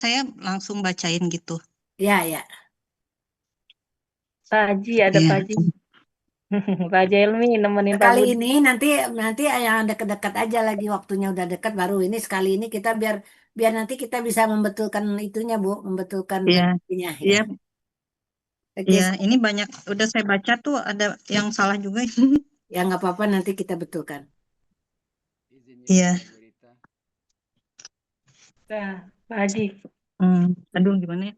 saya langsung bacain gitu. Ya, ya. Pak Haji, ada Iya. Pak Haji. Pak Haji Helmi nemenin Pak Kali Budi. ini nanti yang dekat-dekat aja lagi waktunya udah dekat baru ini sekali ini kita biar biar nanti kita bisa membetulkan itunya Bu, membetulkan Iya, PPT-nya ya. iya, Oke, iya. Ini banyak udah saya baca tuh ada yang salah juga. ya nggak apa-apa nanti kita betulkan. Iya. Nah, Pak Haji. Aduh gimana ya?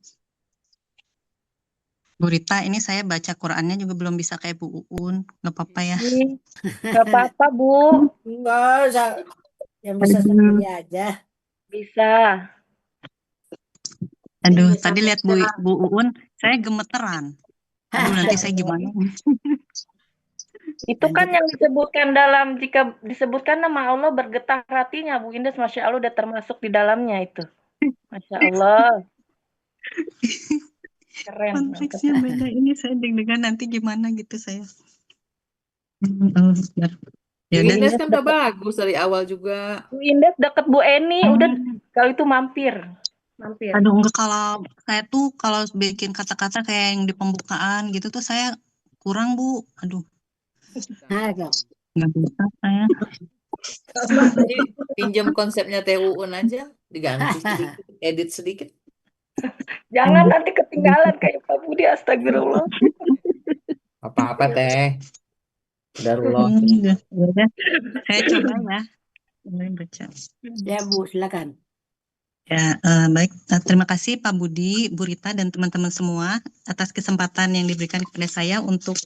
Bu Rita, ini saya baca Qurannya juga belum bisa kayak Bu Uun. Nggak apa-apa ya. Gak apa-apa, Bu. Enggak usah, yang bisa Aduh, sendiri aja. Bisa. aduh. Yang bisa Tadi lihat baca. Bu Uun, saya gemeteran. Aduh, nanti saya gimana? Itu kan yang disebutkan jika disebutkan nama Allah bergetar hatinya, Bu Indes. Masya Allah udah termasuk di dalamnya itu. Masya Allah. Keren, mantap. Konteksnya beda. Ini saya deg-degan nanti gimana gitu saya. Bentar. Ya Bu udah. Ines kan udah bagus dari awal juga. Bu Indes deket Bu Eni, udah kalau itu mampir. Aduh, enggak, kalau saya tuh kalau bikin kata-kata kayak yang di pembukaan gitu tuh saya kurang, Bu. Aduh, Nah, dong. nggak bisa saya. Jadi pinjam konsepnya TUUN aja, diganti sedikit, edit sedikit. Jangan nanti ketinggalan kayak Pak Budi, astagfirullah. Apa-apa teh. Darullah. Ya udah. Saya coba ya. Mulai baca. Ya Bu, silakan. Ya, baik. Terima kasih Pak Budi, Bu Rita, dan teman-teman semua atas kesempatan yang diberikan kepada saya untuk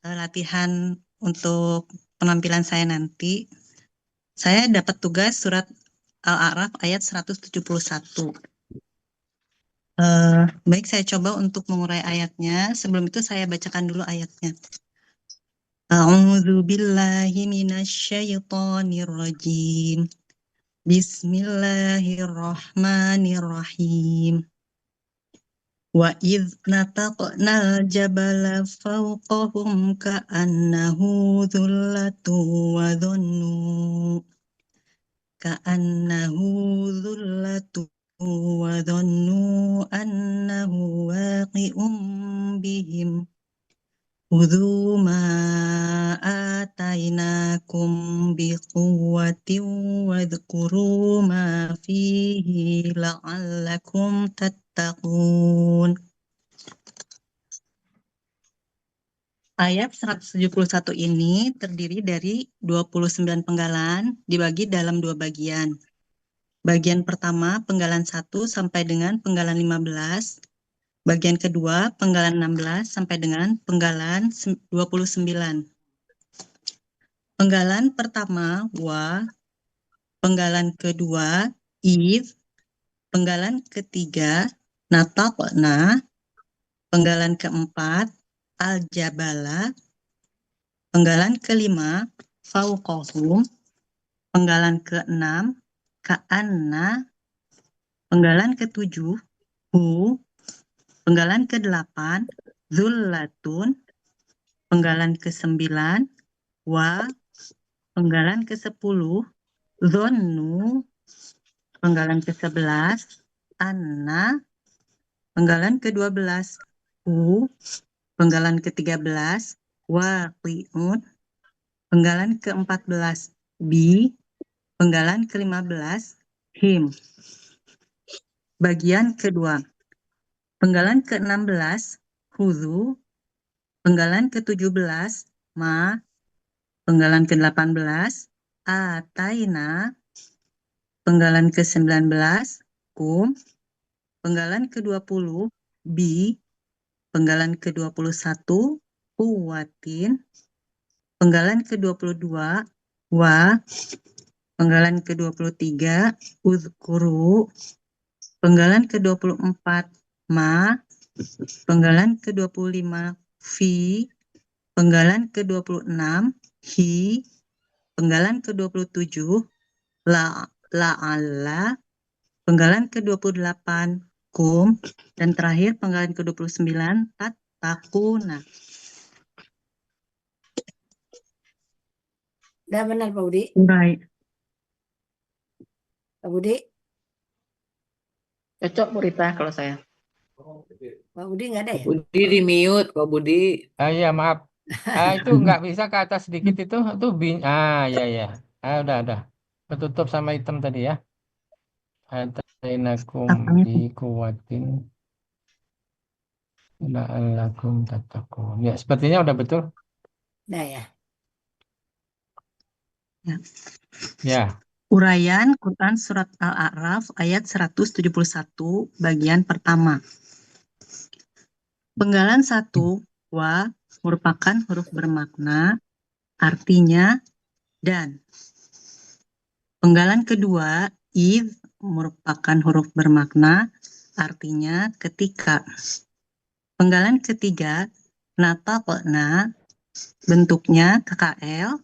latihan untuk penampilan saya nanti. Saya dapat tugas surat Al-A'raf ayat 171. Baik, saya coba untuk mengurai ayatnya. Sebelum itu saya bacakan dulu ayatnya. A'udzu billahi minasyaitonir rajim. Bismillahirrahmanirrahim. Wa idz nataqnal jabala fawqahum ka'annahu dhullatu wa dhannu wa dhannu annahu waqi'un bihim. Khudhu ma atainakum biquwwatin wadhkuru ma fihi la'allakum tattaqun. Ayat 171 ini terdiri dari 29 penggalan dibagi dalam dua bagian. Bagian pertama penggalan 1 sampai dengan penggalan 15. Bagian kedua penggalan 16 sampai dengan penggalan 29. Penggalan pertama wa, penggalan kedua if, penggalan ketiga nataqna, penggalan keempat al-jabala, penggalan kelima fauqahum, penggalan keenam ka'anna, penggalan ketujuh hu, penggalan kedelapan zullatun, penggalan ke-9 wa, penggalan ke-10 dhonnu, penggalan ke-11 anna, penggalan ke-12 hu, penggalan ke-13 waqi'un, penggalan ke-14 bi, penggalan ke-15 him. Bagian kedua. Penggalan ke-16 khudhu, penggalan ke-17 ma, penggalan ke-18 ataina, penggalan ke-19 kum, penggalan ke-20 bi, penggalan ke-21 kuwatin, penggalan ke-22 wa, penggalan ke-23 uzkuru, penggalan ke-24 ma, penggalan ke-25 fi, penggalan ke-26 hi, penggalan ke-27 la'alla, penggalan ke-28 kum, dan terakhir penggalan ke-29 tattaquna. Udah benar Pak Budi. Baik. Pak Budi. Cocok Bu Rita kalau saya. Pak Budi nggak ada ya? Budi di mute, Pak Budi. Iya maaf. Itu nggak bisa ke atas sedikit itu ya ya. Udah. Ketutup sama hitam tadi ya. Atainakum Apanya tuh? bikuwatin la'allakum tattaqun. Ya, sepertinya udah betul. Nah ya. Ya. Ya. Uraian Quran Surat Al-A'raf ayat 171 bagian pertama. Penggalan 1 wa merupakan huruf bermakna, artinya dan. Penggalan kedua id merupakan huruf bermakna, artinya ketika. Penggalan ketiga nataqna bentuknya KKL,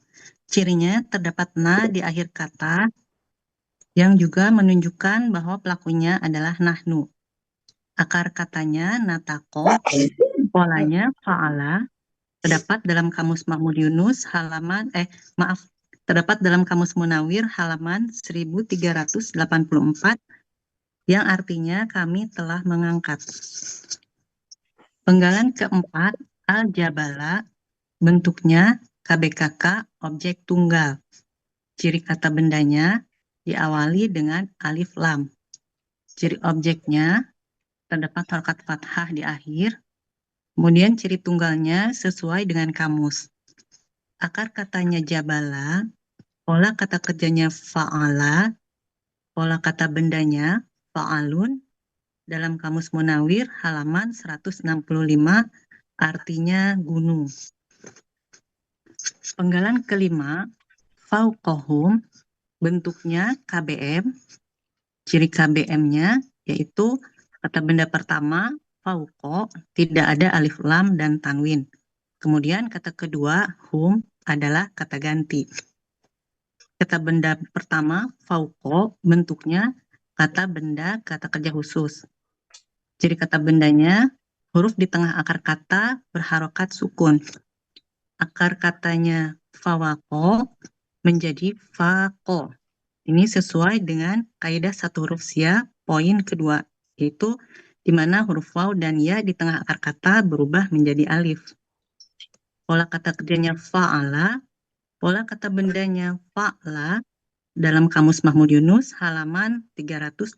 cirinya terdapat na di akhir kata yang juga menunjukkan bahwa pelakunya adalah nahnu. Akar katanya nataqo, polanya fa'ala, terdapat dalam Kamus Mahmud Yunus terdapat dalam Kamus Munawir halaman 1384 yang artinya kami telah mengangkat. Penggalan keempat al-jabala, bentuknya KBKK objek tunggal. Ciri kata bendanya diawali dengan alif lam. Ciri objeknya terdapat harokat fathah di akhir. Kemudian ciri tunggalnya sesuai dengan kamus. Akar katanya jabala, pola kata kerjanya fa'ala, pola kata bendanya fa'alun. Dalam Kamus Munawir halaman 165 artinya gunung. Penggalan kelima fauqahum, bentuknya KBM. Ciri KBM-nya yaitu kata benda pertama fauqo, tidak ada alif lam dan tanwin. Kemudian kata kedua hum adalah kata ganti. Kata benda pertama fauqo, bentuknya kata benda kata kerja khusus. Ciri kata bendanya huruf di tengah akar kata berharokat sukun. Akar katanya fawaqo menjadi faqo. Ini sesuai dengan kaidah satu huruf sia poin kedua, yaitu di mana huruf waw dan ya di tengah akar kata berubah menjadi alif. Pola kata kerjanya fa'ala, pola kata bendanya fa'la dalam Kamus Mahmud Yunus halaman 326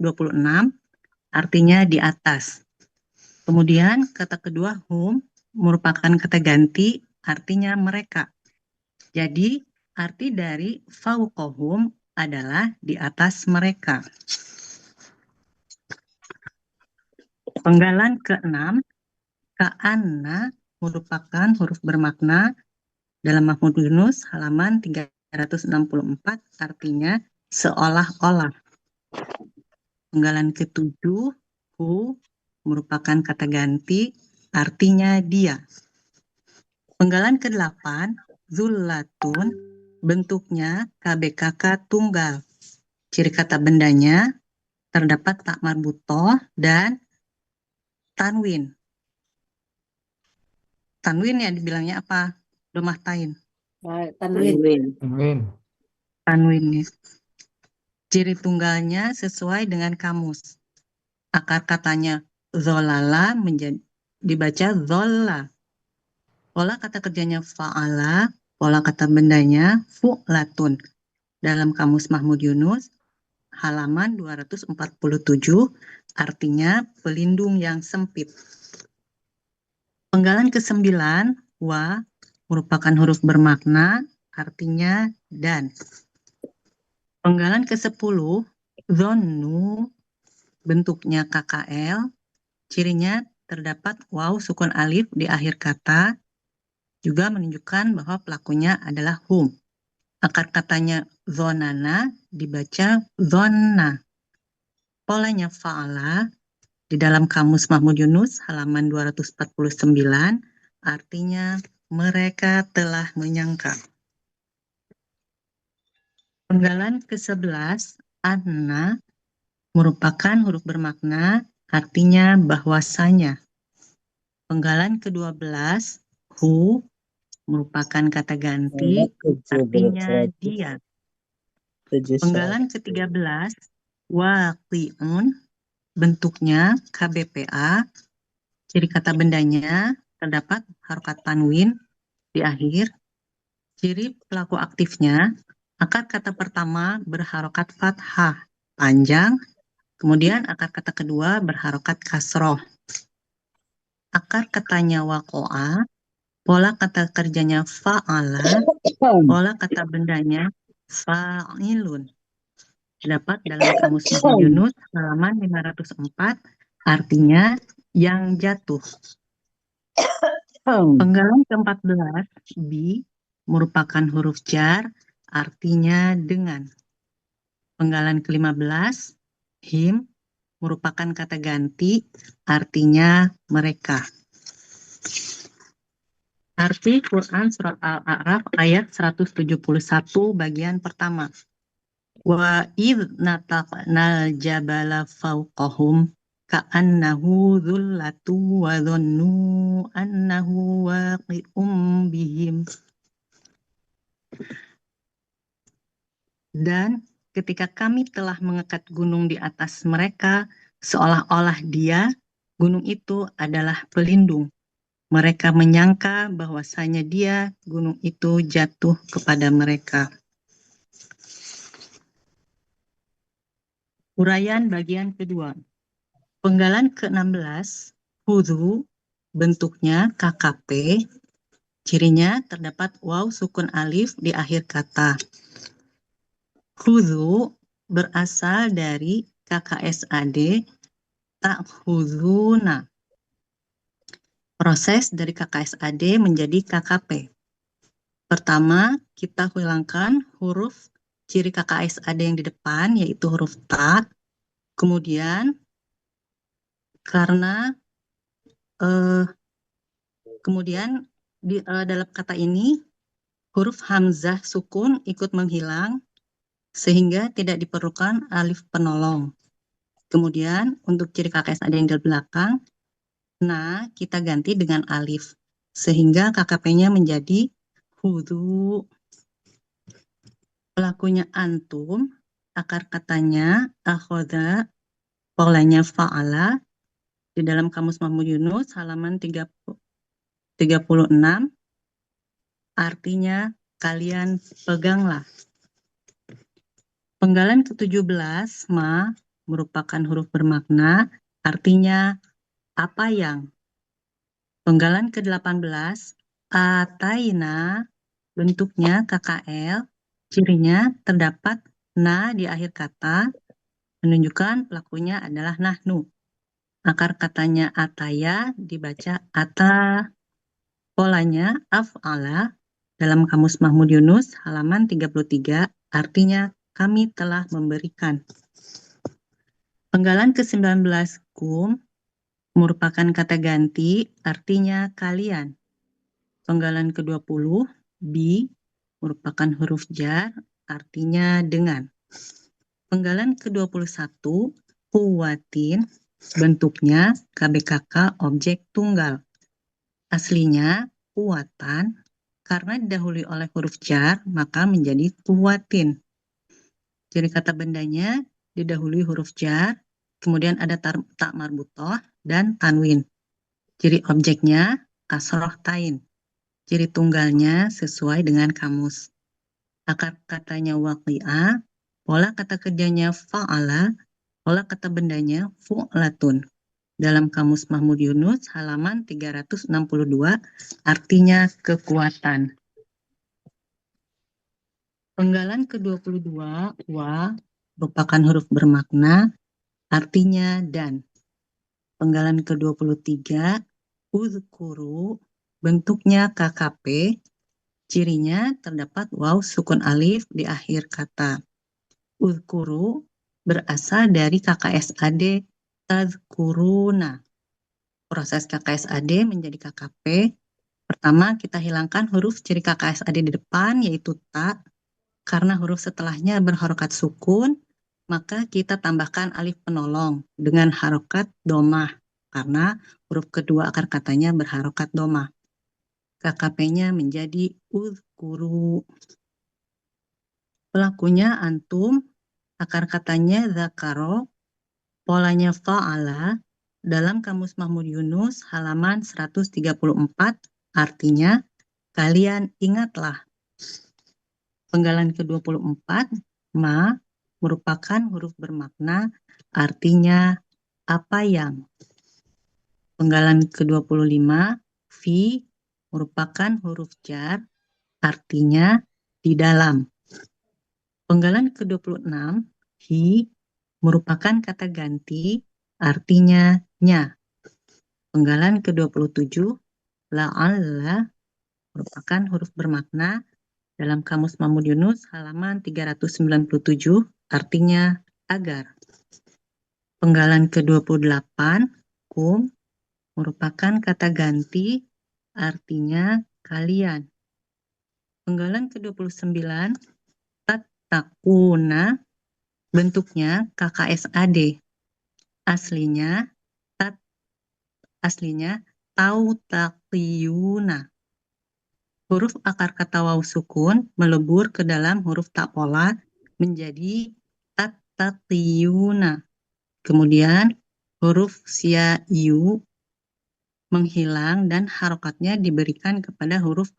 artinya di atas. Kemudian kata kedua hum merupakan kata ganti artinya mereka. Jadi arti dari fauqahum adalah di atas mereka. Penggalan ke-6 ka'anna merupakan huruf bermakna dalam Mahmud Yunus halaman 364 artinya seolah-olah. Penggalan ke-7 hu merupakan kata ganti artinya dia. Penggalan ke-8 zullatun bentuknya KBKK tunggal. Ciri kata bendanya terdapat tak marbutoh dan tanwin. Tanwin ya dibilangnya apa? Domah tain. Tanwin. Amin. Tanwin ya. Ciri tunggalnya sesuai dengan kamus. Akar katanya zolala dibaca zolla. Pola kata kerjanya fa'ala, pola kata bendanya fu'latun. Dalam Kamus Mahmud Yunus halaman 247 artinya pelindung yang sempit. Penggalan ke-9 wa merupakan huruf bermakna artinya dan. Penggalan ke-10 zonnu bentuknya KKL, cirinya terdapat waw sukun alif di akhir kata juga menunjukkan bahwa pelakunya adalah hum. Akar katanya zonana dibaca zonna. Polanya fa'ala di dalam Kamus Mahmud Yunus halaman 249 artinya mereka telah menyangka. Penggalan ke-11 anna merupakan huruf bermakna artinya bahwasanya. Penggalan ke-12 hu merupakan kata ganti artinya dia. Penggalan ke-13 waqi'un bentuknya KBPA, ciri kata bendanya terdapat harokat tanwin di akhir, ciri pelaku aktifnya, akar kata pertama berharokat fathah panjang, kemudian akar kata kedua berharokat kasroh. Akar katanya wako'a, pola kata kerjanya fa'ala, pola kata bendanya fa'ilun. Terdapat dalam Kamus Mahmud Yunus halaman 504, artinya yang jatuh. Penggalan ke-14, bi, merupakan huruf jar, artinya dengan. Penggalan ke-15, him, merupakan kata ganti, artinya mereka. Arti Quran Surat Al-A'raf ayat 171 bagian pertama. Wa idh nataqnal jabala fawqahum ka'annahu dhullatu wa dhannu annahu waqi'um bihim. Dan ketika kami telah mengekat gunung di atas mereka, seolah-olah gunung itu adalah pelindung. Mereka menyangka bahwasanya gunung itu jatuh kepada mereka. Uraian bagian kedua. Penggalan ke-16, hudhu, bentuknya KKP, cirinya terdapat waw sukun alif di akhir kata. Hudhu berasal dari KKSAD, ta'khudhuna. Proses dari KKSAD menjadi KKP. Pertama, kita hilangkan huruf ciri KKSAD yang di depan, yaitu huruf ta. Kemudian, karena dalam kata ini, huruf hamzah sukun ikut menghilang, sehingga tidak diperlukan alif penolong. Kemudian, untuk ciri KKSAD yang di belakang, nah, kita ganti dengan alif, sehingga KKP-nya menjadi hudhu. Pelakunya antum, akar katanya akhoda, polanya fa'ala. Di dalam Kamus Mahmud Yunus halaman 36, artinya kalian peganglah. Penggalan ke-17, ma, merupakan huruf bermakna, artinya apa yang. Penggalan ke-18, ataina, bentuknya KKL, cirinya terdapat na di akhir kata, menunjukkan pelakunya adalah nahnu. Akar katanya ataya dibaca ata. Polanya af'ala dalam Kamus Mahmud Yunus halaman 33, artinya kami telah memberikan. Penggalan ke-19, kum, merupakan kata ganti, artinya kalian. Penggalan ke-20, bi, merupakan huruf jar, artinya dengan. Penggalan ke-21, kuwatin, bentuknya KBKK objek tunggal. Aslinya kuwatan, karena didahului oleh huruf jar, maka menjadi kuwatin. Ciri kata bendanya didahului huruf jar, kemudian ada tak marbutoh dan tanwin. Ciri objeknya kasroh tain. Ciri tunggalnya sesuai dengan kamus. Akar katanya waqi'ah, pola kata kerjanya fa'ala, pola kata bendanya fu'latun. Dalam Kamus Mahmud Yunus halaman 362, artinya kekuatan. Penggalan ke-22, wa, merupakan huruf bermakna, artinya dan. Penggalan ke-23, uzkuru, bentuknya KKP, cirinya terdapat waw sukun alif di akhir kata. Uzkuru berasal dari KKSAD tazkuruna. Proses KKSAD menjadi KKP. Pertama, kita hilangkan huruf ciri KKSAD di depan, yaitu ta. Karena huruf setelahnya berharokat sukun, maka kita tambahkan alif penolong dengan harokat domah. Karena huruf kedua akar katanya berharokat domah. KKP-nya menjadi uzkuru. Pelakunya antum, akar katanya zakaro, Polanya fa'ala dalam Kamus Mahmud Yunus halaman 134 artinya kalian ingatlah. Penggalan ke-24 ma merupakan huruf bermakna artinya apa yang. Penggalan ke-25 fi merupakan huruf jar artinya di dalam. Penggalan ke-26 hi merupakan kata ganti artinya nya. Penggalan ke-27 la'alla merupakan huruf bermakna dalam Kamus Mahmud Yunus halaman 397 artinya agar. Penggalan ke-28 kum merupakan kata ganti artinya kalian. Penggalan ke-29 tattaquna bentuknya KKSAD. Aslinya tautaqiyuna. Huruf akar kata waw sukun melebur ke dalam huruf tapola menjadi tattaqiyuna. Kemudian huruf sia yu menghilang dan harokatnya diberikan kepada huruf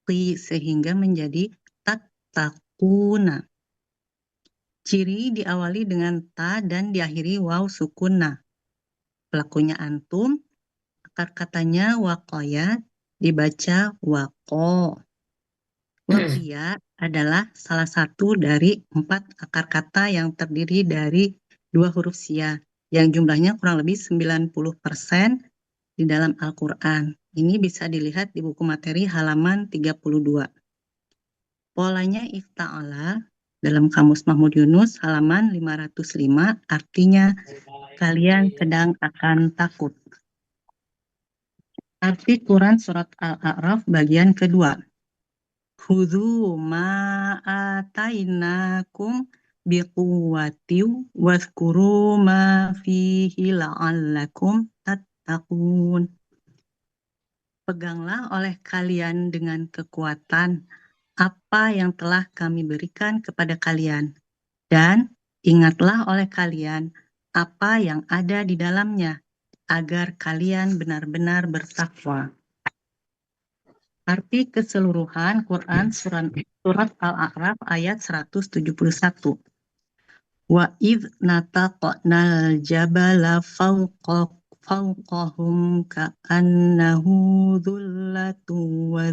qi sehingga menjadi tattaquna. Ciri diawali dengan ta dan diakhiri waw sukunna. Pelakunya antum, akar katanya waqoya dibaca waqo. Waqiya adalah salah satu dari 4 akar kata yang terdiri dari 2 huruf sia yang jumlahnya kurang lebih 90% di dalam Al-Quran. Ini bisa dilihat di buku materi halaman 32. Polanya ifta'ala dalam Kamus Mahmud Yunus halaman 505 artinya kalian sedang akan takut. Arti Quran surat Al-A'raf bagian kedua. Khudhu ma atainakum biquwwatin wadhkuru ma fihi la'allakum tattaqun. Peganglah oleh kalian dengan kekuatan apa yang telah kami berikan kepada kalian, dan ingatlah oleh kalian apa yang ada di dalamnya, agar kalian benar-benar bertakwa. Arti keseluruhan Quran surat Al-A'raf ayat 171. Wa idh nataqnal jabala fawqahum ka'annahu dhullatu wa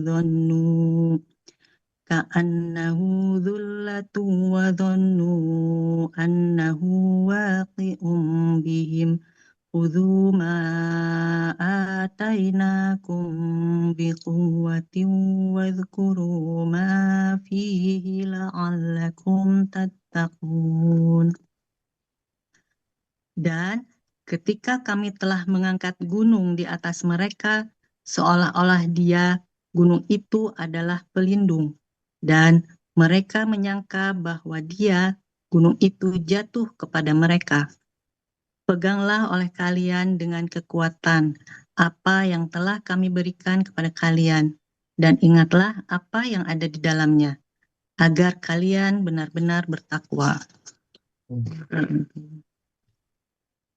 dhannu annahu waqi'um bihim khudhu ma atainakum biquwwatin wadhkuru ma fihi la'allakum tattaqun. Dan ketika kami telah mengangkat gunung di atas mereka, seolah-olah gunung itu adalah pelindung. Dan mereka menyangka bahwa gunung itu jatuh kepada mereka. Peganglah oleh kalian dengan kekuatan apa yang telah kami berikan kepada kalian, dan ingatlah apa yang ada di dalamnya, agar kalian benar-benar bertakwa.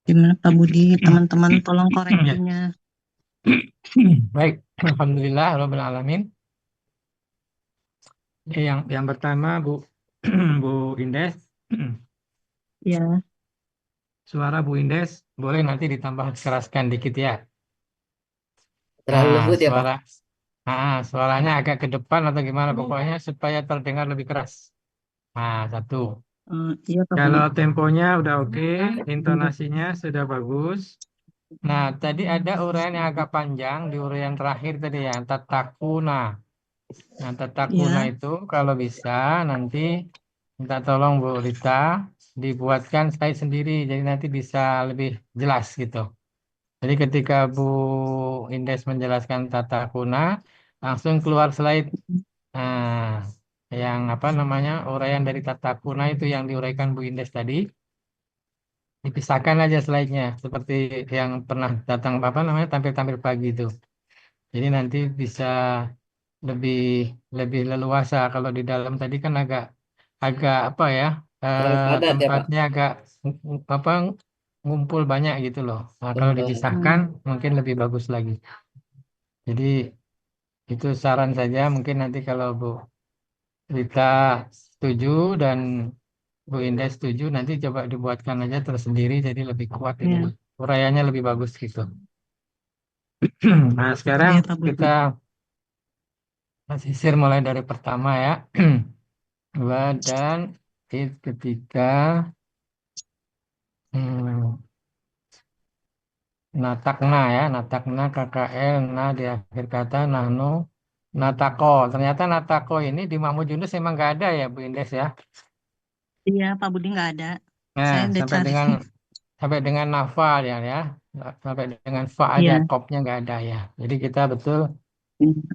Gimana Pak Budi, teman-teman tolong koreksinya. Baik, alhamdulillah rabbil alamin. Yang pertama Bu Bu Indes, Ya, suara Bu Indes boleh nanti ditambah keraskan dikit ya. Terlalu lembut ya, Pak? Suaranya agak ke depan atau gimana, pokoknya supaya terdengar lebih keras. Nah, satu. iya Pak Budi. Kalau temponya udah oke, intonasinya sudah bagus. Nah, tadi ada uraian yang agak panjang di uraian terakhir tadi ya, tatakuna. Nah, tatakuna Ya. itu kalau bisa nanti minta tolong Bu Rita dibuatkan slide sendiri, jadi nanti bisa lebih jelas gitu. Jadi ketika Bu Indes menjelaskan tatakuna, langsung keluar slide. Nah, yang uraian dari tatakuna itu yang diuraikan Bu Indes tadi. Dipisahkan aja slide-nya seperti yang pernah datang tampil-tampil pagi itu. Jadi nanti bisa lebih leluasa. Kalau di dalam tadi kan agak Terlalu padat ya, Pak? tempatnya agak ngumpul banyak gitu loh. Nah, kalau Oh, dipisahkan mungkin lebih bagus lagi. Jadi itu saran saja. Mungkin nanti kalau Bu Rita setuju dan Bu Indah setuju, nanti coba dibuatkan aja tersendiri jadi lebih kuat itu. Ya, Uraiannya lebih bagus gitu. Nah, sekarang ya Pak Budi. kita sisir mulai dari pertama ya. Dua dan ketiga. Hmm, natakna ya, natakna KKL, nah di akhir kata nahnu, natako. Ternyata natako ini di Mahmud Yunus emang nggak ada ya Bu Indes ya. Iya, Pak Budi nggak ada. Nah, Saya udah sampai cari. dengan nafa ya. Sampai dengan fa aja Iya. kopnya nggak ada ya. Jadi kita betul.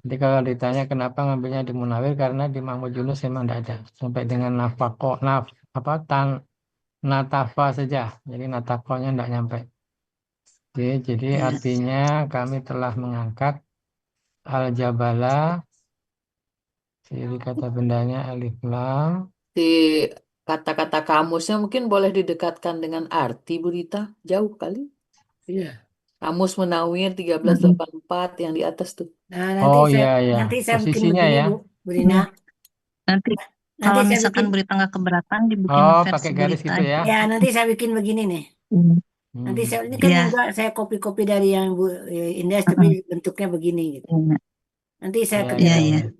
Jadi kalau ditanya kenapa ngambilnya di Munawir karena di Mahmud Yunus emang nggak ada. Sampai dengan nafako, apa natafa saja. Jadi natakonya nggak nyampe. Oke, jadi Iya. artinya kami telah mengangkat al-jabala, ciri kata bendanya alif lam. di kata-kata kamusnya mungkin boleh didekatkan dengan arti, Bu Rita. Jauh kali. Iya. Kamus Munawir Mm-mm. 1384 yang di atas tuh. Nah, Oh iya ya, nanti saya bikin posisinya begini, ya. Bu Rina. Iya. Nanti Nanti kalau saya misalkan bikin, berita nggak keberatan, dibikin Oh, versi pakai garis berita. gitu ya. ya nanti saya bikin begini nih. Iya. Nanti Hmm. ini kan Iya. juga saya copy-copy dari yang Bu Indah, tapi Mm-mm. bentuknya begini gitu. Iya, Nanti saya Ya, iya. ya, kerjakan. Iya. ya.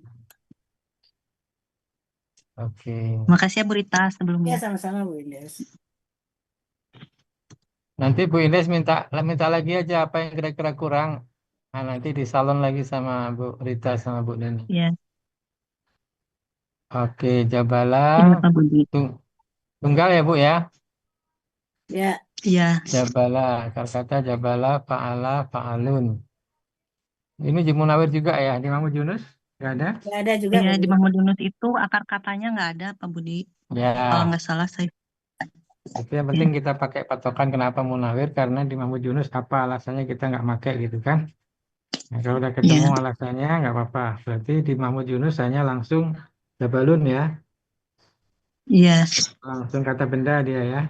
Oke. Makasih ya Bu Rita Ya, sebelumnya. sama-sama Bu Indah. Nanti Bu Ines minta minta lagi aja apa yang kira-kira kurang. Nah, nanti disalon lagi sama Bu Rita sama Bu Neni. Iya. Oke, Jabala Iya Pak Budi. tung- tunggal ya Bu ya. Ya, Iya. Jabala, kata Jabala, Fa'ala, Fa'alun. Ini di Munawir juga ya, di Mahmud Yunus? Nggak ada? ya ada juga Iya, Pak di Budi. Mahmud Yunus itu akar katanya nggak ada Pak Budi. Kalau Ya, nggak salah saya. itu yang Ya. penting kita pakai patokan kenapa Munawir, karena di Mahmud Yunus apa alasannya kita nggak pakai gitu kan. Nah, kalau udah ketemu Iya. alasannya nggak apa-apa. Berarti di Mahmud Yunus hanya langsung Jabalun ya, Iya. langsung kata benda dia ya.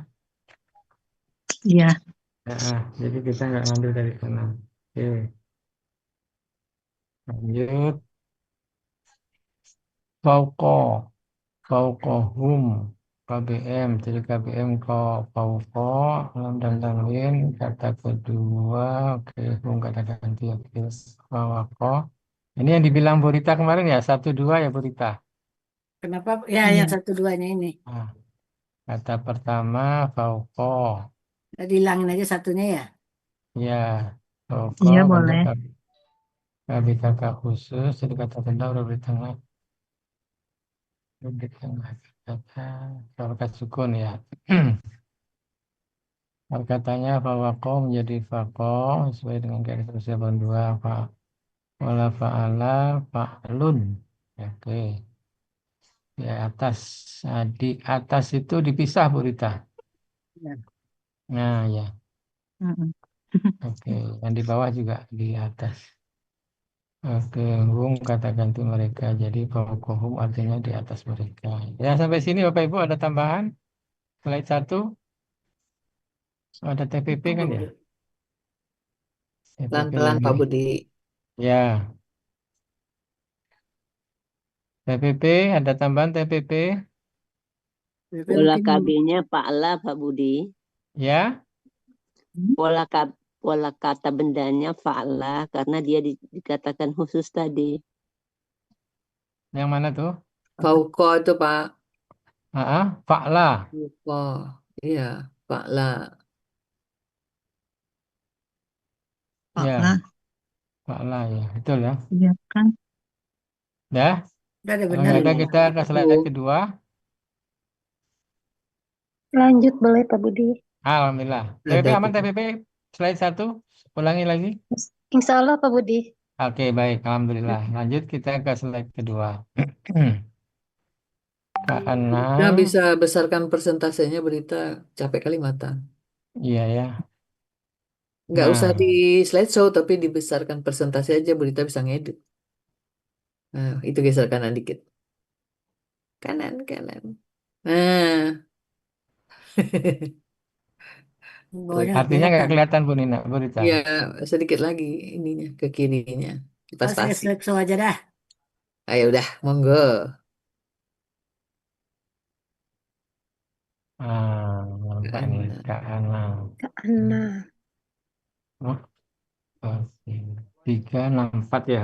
Iya. Ya, jadi kita nggak ngambil dari sana. Oke, lanjut. Fauko, Faukohum, KBM, jadi KBM ko Fauko, lam dan tanwin, kata kedua, oke, hum kata ganti, oke, Fauko. Ini yang dibilang Burita kemarin ya, satu dua ya Burita. Kenapa? Ya, Iya. yang satu duanya ini. Nah, kata pertama Fauko, Dihilangin aja satunya ya. ya, Fauko Iya bentuk boleh. KBKK khusus, jadi kata benda udah di tengah. Di tengah kata harokat sukun ya. Katanya fawaqo menjadi faqo sesuai dengan garis persiapan dua fa wala fa'ala fa'lun. Oke, di atas. Nah, di atas itu dipisah Bu Rita. Ya. Nah ya, Mm-mm. oke. Yang di bawah juga di atas. Oke, hum kata ganti mereka. Jadi fawqohum artinya di atas mereka. Ya sampai sini Bapak Ibu ada tambahan? Slide 1 ada TPP Itu Pak kan ya? Budi. TPP Pelan-pelan Pak lebih. Budi. Ya, TPP ada tambahan TPP? Pola Mungkin KB-nya Pa'ala Pak Budi. Ya. Pola kata bendanya Fa'ala karena dia dikatakan khusus tadi. Yang mana tuh? Fauko itu Pak. Fa'la. Fauko. Iya, Pak La. Pak Ya, lah. Fa'la ya. Betul ya. Iya kan. Dah. udah ada Kalau benar nggak ada ini. kita ke Itu. slide kedua. Lanjut boleh Pak Budi. Alhamdulillah. TPP Ada aman tuh. TPP. Slide 1. Ulangi lagi. Insya Allah Pak Budi. Oke, baik. Alhamdulillah. Lanjut kita ke slide kedua. Karena, Nah, bisa besarkan persentasenya berita capek kali mata. iya ya. Nggak usah Nah, di slideshow, tapi dibesarkan persentase aja berita bisa ngedit. Nah, itu geser kanan dikit. Kanan, kanan. Nah, Bawahnya nggak Artinya nggak kelihatan. kelihatan Bu Nina, Bu Rita. Ya, sedikit lagi ininya ke kirinya. Oh, saya Pas-pasi. selekso aja dah. Ayo udah, monggo. Ah, nampak nih Keana. Kak Ana. Kak Ana. Oh, oke. 364 ya.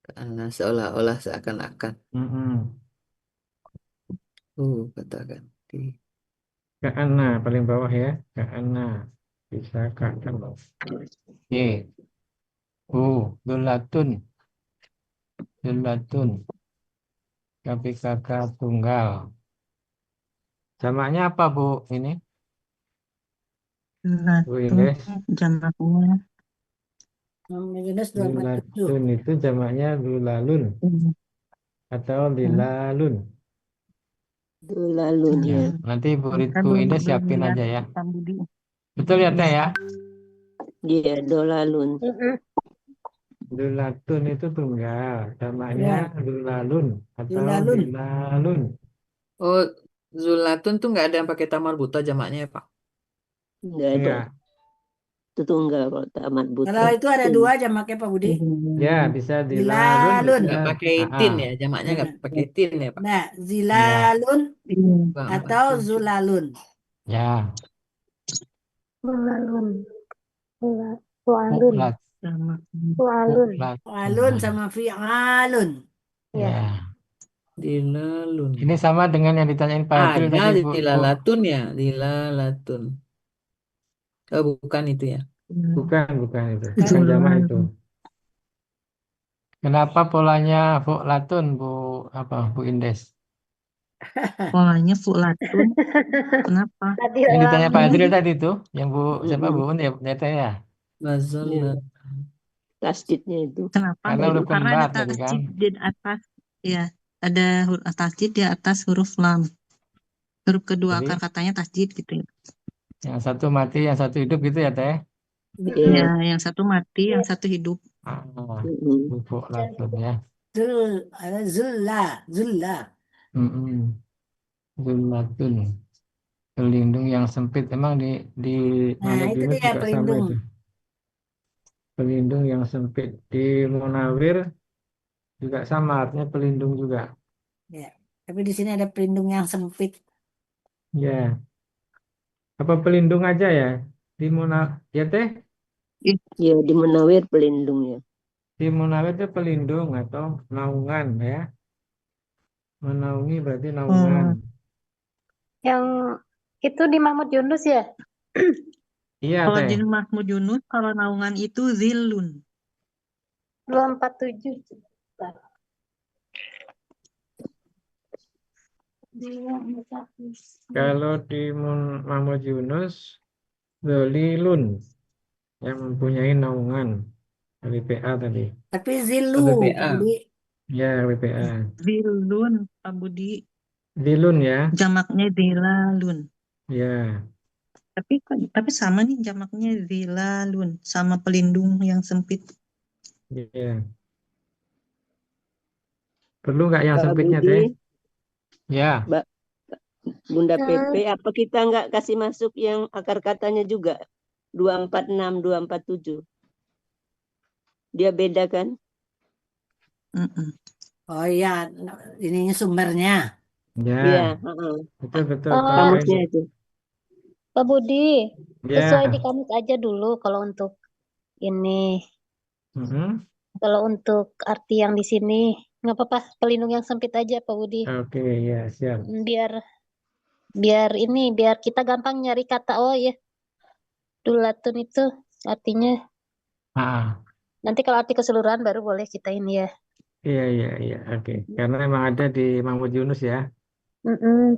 Keana seolah-olah seakan-akan. Mm-mm. Katakan. Kak Ana paling bawah ya. Kak Ana. Bisa Kak Ana. Oke. Dulatun. Dulatun. KPKK tunggal. Jamaknya apa Bu ini? Bu Dulatun Indes. jamaknya. Yunus 247. Dulatun itu jamaknya dulalun atau lilalun. Lalu Ya, ya. nanti Bu Kita Bu belum Indes siapin lihat aja ya. Pak Budi. Betul ya Teh ya? Dia dolalun. Dulatun itu tunggal, jamaknya Ya, dulalun atau Yulalun. lilalun. Oh, Zulatun tuh nggak ada yang pakai tamar buta jamaknya ya, Pak? Enggak ada. Enggak. Itu tunggal kalau tamat Kalau buta. itu ada dua jamaknya Pak Budi. Ya, bisa dilalun, Zilalun. bisa Nggak pakai AA. tin ya, jamaknya nggak pakai tin ya, Pak? Nah, Ya, zilalun Bang, atau 47. zulalun. ya. Lulalun. Lualun. Uklat, Jamaknya. Lualun. Alun uklatun. sama fi'alun. Ya. Ya. Dilalun. Ini sama dengan yang ditanyain Pak Adil Ada tadi, Bu. dilalatun ya, dilalatun. Oh, bukan itu ya. Bukan itu. Kan Bukan jamak itu. Zulalun. Kenapa polanya fu'latun, Bu Bu Indes? Polanya fu'latun. Kenapa? Tadi Yang ditanya Pak lagi. Adil tadi tuh, yang Bu siapa Bu Mm-mm. Un ya Teh ya? Ya, Mazalah. tasdidnya itu. Kenapa? Karena huruf Karena ada kembar tadi kan. tasjid di atas. Ya, ada huruf tasjid di atas huruf lam. Huruf kedua Jadi akar katanya tasjid gitu ya. yang satu mati, yang satu hidup gitu ya Teh? Ya, Ya. yang satu mati, yang satu hidup. Ah, Mm-mm. fu'latun ya. ada zulla. Mm-mm. Zulmatun. Pelindung yang sempit. Emang di Nah, Muhammad itu Yunus dia juga sama pelindung. itu. Pelindung yang sempit. Di Munawir juga sama, artinya pelindung juga. Ya. Tapi di sini ada pelindung yang sempit. Ya, apa pelindung aja ya? Di ya Teh? Ya, di Munawir pelindungnya. Di Munawir itu pelindung atau naungan ya. Menaungi berarti naungan. Oh, Yang itu di Mahmud Yunus ya? Iya kalau Teh. di Mahmud Yunus, kalau naungan itu zilun. 247. Kalau di Muhammad Yunus, Dzalilun yang mempunyai naungan. WPA tadi. Tapi zilu, Pak WPA. Budi. Ya, WPA. Zilun, Pak Budi. Dilun ya. Jamaknya zilalun. Ya. Tapi sama nih jamaknya zilalun. Sama pelindung yang sempit. Ya. Perlu nggak yang Pak sempitnya Budi, Teh? Ya. Mbak Bunda PP, apa kita nggak kasih masuk yang akar katanya juga? 246, 247. Dia beda kan? Mm-mm. Oh iya, ini sumbernya. Ya. Iya, heeh. Betul Oh, Pak Kamusnya Randy. itu. Pak Budi, Ya. sesuai di kamus aja dulu kalau untuk ini. Mhm. Kalau untuk arti yang di sini, nggak apa-apa, pelindung yang sempit aja Pak Budi. Oke, ya siap. Biar kita gampang nyari kata. Oh ya, dulatun itu artinya. Ah, Nanti kalau arti keseluruhan baru boleh kita ini ya. iya. Oke. Karena emang ada di Mahmud Yunus ya. Mm-mm.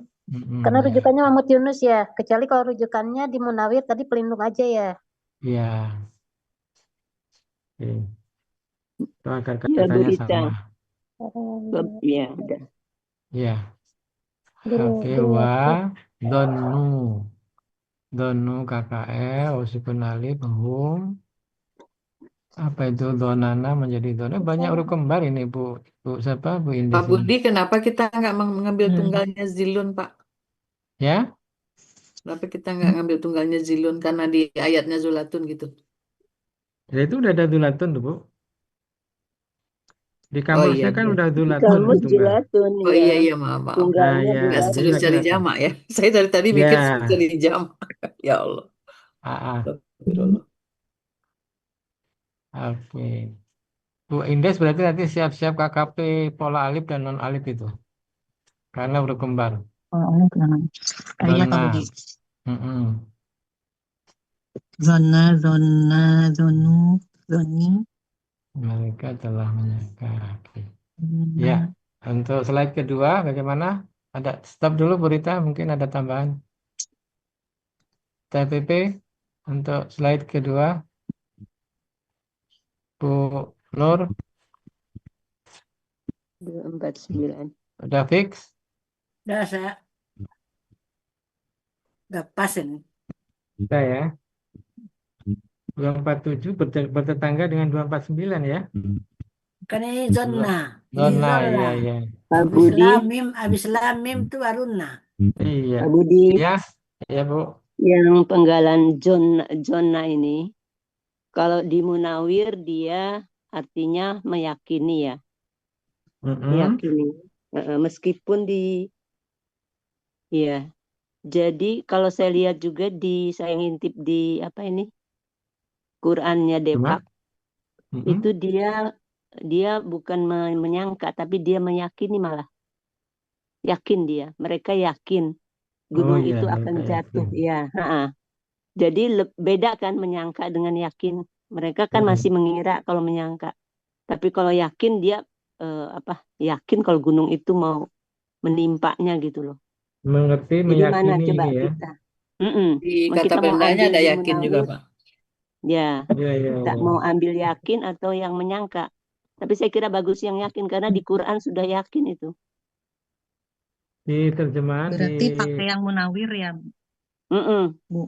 Karena Ya. rujukannya Mahmud Yunus ya. Kecuali kalau rujukannya di Munawir tadi pelindung aja ya. Iya. Oke. Itu akar Ya, Bu katanya Rita. sama. Ya, udah. Ya. Dulu, Oke, dulu. donu. Donu KKL, Usikun Alif, hum. Apa itu donana menjadi dona? Banyak huruf kembar ini Bu siapa Bu Indes Pak ini. Budi, kenapa kita nggak mengambil Hmm. tunggalnya zilun, Pak? Ya, Kenapa kita nggak ngambil tunggalnya zilun karena di ayatnya zulatun gitu? ya itu udah ada dulatun tuh, Bu. Di Oh iya, kamusnya kan iya. udah Di dulatun tuh kamus tunggal. julatun Oh ya. iya, iya, maaf, maaf. Nah, Tunggalnya ya, Nggak itu suruh udah julatun. cari dulatun. jamak ya. Saya dari tadi mikir suruh Ya, cari jamak. Ya Allah. ah, Astagfirullah. oke. Bu Indes berarti nanti siap-siap KKP pola alif dan non alif itu, karena huruf kembar. Oh, iya Kak Zona. Budi. Mm-mm. Zona, zona, zonu, zoni. Mereka telah menyangka. Oke. Hmm. Ya, untuk slide kedua bagaimana? Ada stop dulu Bu Rita, mungkin ada tambahan. TPP untuk slide kedua, Bu Nur 249. udah fix? Udah saya udah pas ini. Udah ya. 247 bertetangga dengan 249 ya. Kan ini zona. Ini Zona, zola. iya, iya. Pak Habis Budi, lam mim itu baru na. Iya. Pak Budi, Ya, ya Bu. yang penggalan zona ini, kalau di Munawir dia artinya meyakini ya, Mm-mm. meyakini. Meskipun ya, jadi kalau saya lihat juga saya ngintip di apa ini Qurannya Cuma, Depak, mm-mm. itu dia bukan menyangka, tapi dia meyakini malah. Yakin dia, mereka yakin Oh gunung iya, itu mereka akan jatuh. yakin. Ya, jadi beda kan menyangka dengan yakin. Mereka kan Mm-mm. masih mengira kalau menyangka. Tapi kalau yakin dia yakin kalau gunung itu mau menimpanya gitu loh. Mengerti, Jadi mana meyakini coba ini ya. kita? Di Mau kata kita mau bendanya ambil ada di yakin juga, Munawir, Pak. ya Iya, iya, kita iya. mau ambil yakin atau yang menyangka. Tapi saya kira bagus yang yakin karena di Quran sudah yakin itu. Di terjemahan Berarti pakai yang munawir ya, Mm-mm. Bu.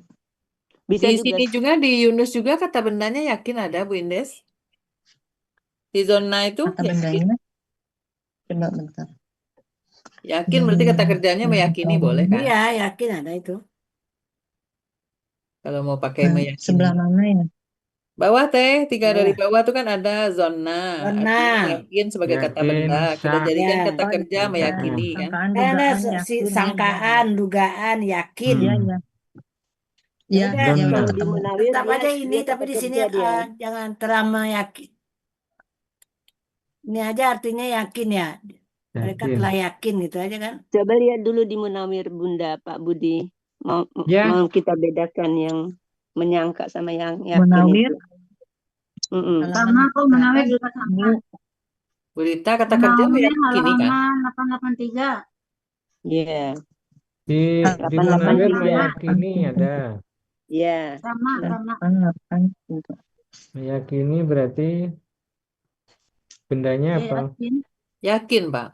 Bisa Di juga sini juga, di Yunus juga kata bendanya yakin ada, Bu Indes. Di zona itu Kata yakin. bendanya. Coba bentar. Yakin berarti kata kerjanya meyakini, boleh kan? Iya, yakin ada itu. Kalau mau pakai Nah, meyakini. sebelah mana ya? Bawah teh, 3 dari Bawah. bawah tuh kan ada zona. Zona. Artinya yakin sebagai kata yakin, benda. Kita syak. jadikan Ya. kata Oh, kerja ya. meyakini kan. Sangkaan, Ada dugaan, si yakin, ya. sangkaan, dugaan, yakin. Iya, Hmm. iya. Ya Iya, udah, ya Zona. udah kalau di ketemu. Munawir tetap aja ini, dia tapi kata di sini kerja dia. jangan terlalu yakin. Ini aja artinya yakin ya. Mereka Yakin. telah yakin gitu aja kan. Coba lihat dulu di Munawir Bunda Pak Budi. Mau Ya, mau kita bedakan yang menyangka sama yang yakin Munawir, itu. Mm-mm. halaman kok Munawir berapa? juga sama. Bu, Berita kata kerja Munawir meyakini kan. halaman 883. Iya, di Munawir 883. meyakini ada. Iya. Sama. 8, 8. Meyakini berarti bendanya apa? Yakin. Yakin, Pak.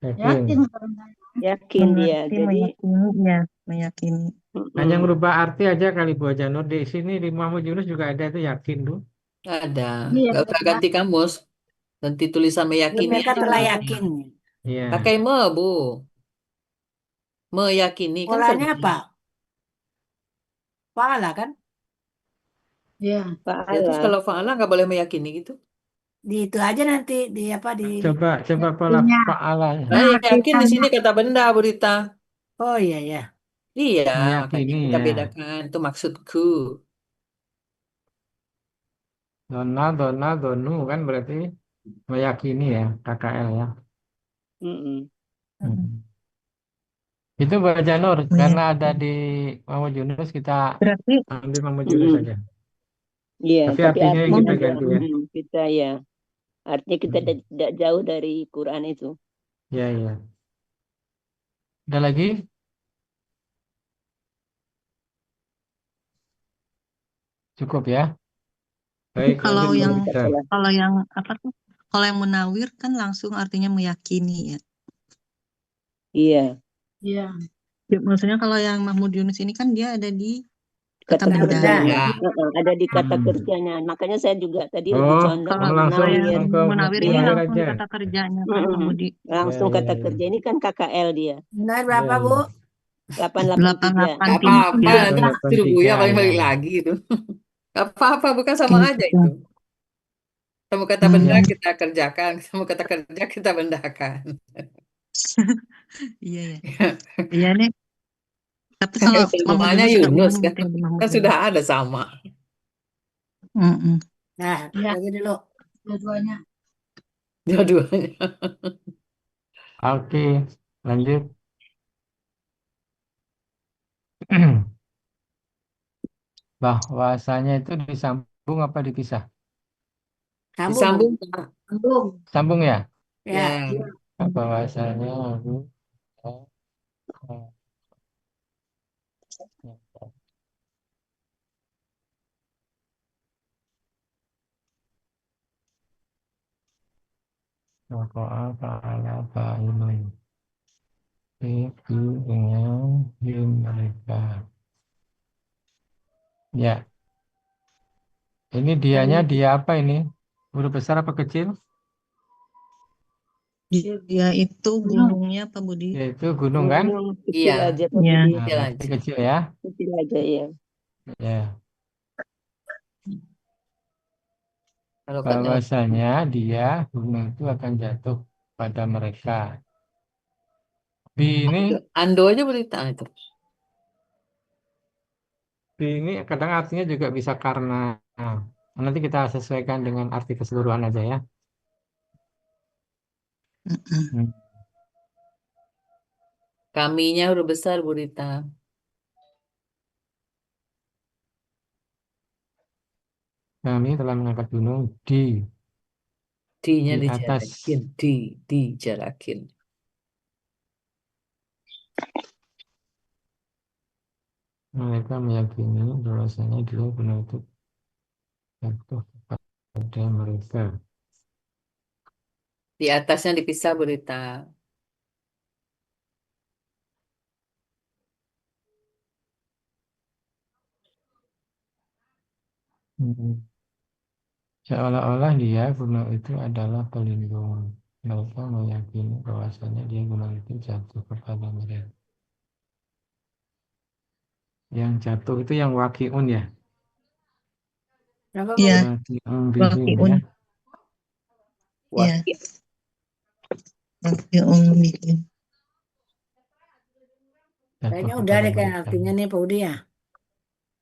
Yakin. Yakin sebenarnya. Yakin dia. Mengerti, Jadi meyakini, ya, meyakini. Hanya mm-mm. merubah arti aja kali Bu Janur. Di sini di Muhammad Yunus juga ada itu yakin tuh. Ada. Iya, Gak usah ganti kamus. Ganti tulisan Ya, meyakini mereka aja. telah Bu. yakin. Iya. Pakai Bu. Meyakini kan Polanya kerja. apa? Pahala kan? Iya. Ya, terus Pahala. kalau fa'ala nggak boleh meyakini gitu. Di itu aja nanti di apa di. Coba pola Artinya. fa'alanya. Nah, yang yakin di sini kata benda, Berita. Oh iya ya. Iya, makanya Meyakini kita ya. bedakan. Itu maksudku. Dona, donu kan berarti meyakini ya, KKL ya. Mm-mm. Hmm. Itu Bu Janur, karena ada di Muhammad Yunus kita Berarti ambil Muhammad Yunus Mm-mm. saja. Iya, Tapi tapi artinya artinya kita juga ganti ya. kita ya. Artinya kita Hmm. tidak jauh dari Quran itu. Ya, ya. Ada lagi? Cukup ya. Baik, kalau lanjut Bu yang Rita. kalau yang apa tuh? Kalau yang munawir kan langsung artinya meyakini ya. Iya, Iya. Ya, maksudnya kalau yang Mahmud Yunus ini kan dia ada di kata kata benda. kerjanya. Ya. Ada di kata Hmm. kerjanya. Makanya saya juga tadi lebih Oh, condong Kalau langsung kalau yang Munawir. ke munawir ini munawir langsung aja. di kata kerjanya kan Mm-mm. Mahmudi. Langsung Ya, kata ya, ya. kerja ini kan KKL dia. Benar Ya, berapa Bu? ya. 883. Gak apa-apa, 883. nanti suruh Buya 883 balik ya. lagi itu. Gak apa-apa, bukan sama aja Gitu. itu. Kamu kata benda Hmm. kita kerjakan, kamu kata kerja kita bendakan. Iya ya. Iya nih. Tapi kalau Mama Semuanya dulu sudah Yunus umum kan, mungkin di Mama kan dulu. sudah ada sama. Mm-mm. Nah, Ya, lagi dulu. dua-duanya. Dua-duanya. Oke, lanjut. Bahwasanya itu disambung apa dipisah? Sambung. Disambung, Pak. Sambung. Sambung ya? Ya, Ya, Bahwasanya aku apa ini itu dengan mereka. Ya, ini dianya dia apa ini? Huruf besar apa kecil? Dia itu gunungnya Pak Budi. Yaitu gunung kan? Gunung kecil iya, aja Pak Ya. Budi. Nah, kecil berarti aja. kecil ya. Kecil aja ya. Ya, Kalau katanya bahwasanya dia gunung itu akan jatuh pada mereka. Di ini, Ando aja berita itu. di ini kadang artinya juga bisa karena. Nah, nanti kita sesuaikan dengan arti keseluruhan aja ya. Mm-mm. Hmm. Kaminya huruf besar berita. Kami telah mengangkat gunung D-nya di atas. dijarakin. Dijarakin. Mereka meyakini bahwasanya dia gunung itu jatuh pada mereka. Di atasnya dipisah berita. Hmm. Seolah-olah dia gunung itu adalah pelindung. Mereka meyakini bahwasanya dia gunung itu jatuh kepada mereka. Yang jatuh itu yang wakiun ya. Kenapa, Iya, Pak? Wakiun bihim wakiun. ya. Iya, Wakil. wakiun bikin. Jatuh Kayaknya udah kepada deh kayak mereka. artinya nih Pak Udi ya.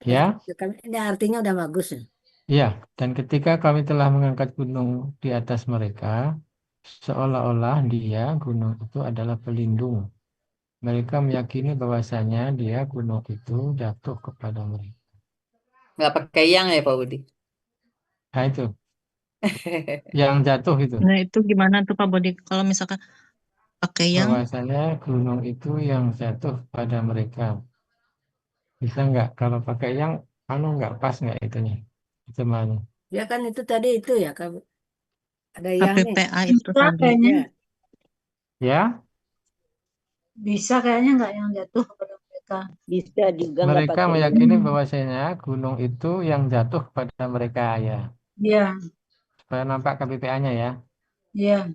Ya, Ini artinya udah bagus ya. iya. Dan ketika kami telah mengangkat gunung di atas mereka, seolah-olah dia gunung itu adalah pelindung. Mereka meyakini bahwasanya dia gunung itu jatuh kepada mereka. Nggak pakai yang ya Pak Budi. Nah itu, yang jatuh itu. Nah, itu gimana tuh Pak Budi? Kalau misalkan pakai yang Bahwasanya gunung itu yang jatuh pada mereka. Bisa nggak? Kalau pakai yang, nggak pas nggak itunya? Itu mana? Ya kan itu tadi itu ya, ada yang nih. KPPA itu Bisa tadi. kayaknya. Ya, Ya, Bisa kayaknya nggak yang jatuh kepada mereka. Bisa juga nggak mereka pakai meyakini Hmm. bahwasanya gunung itu yang jatuh kepada mereka ya. Iya, Supaya nampak KPPA-nya ya. iya.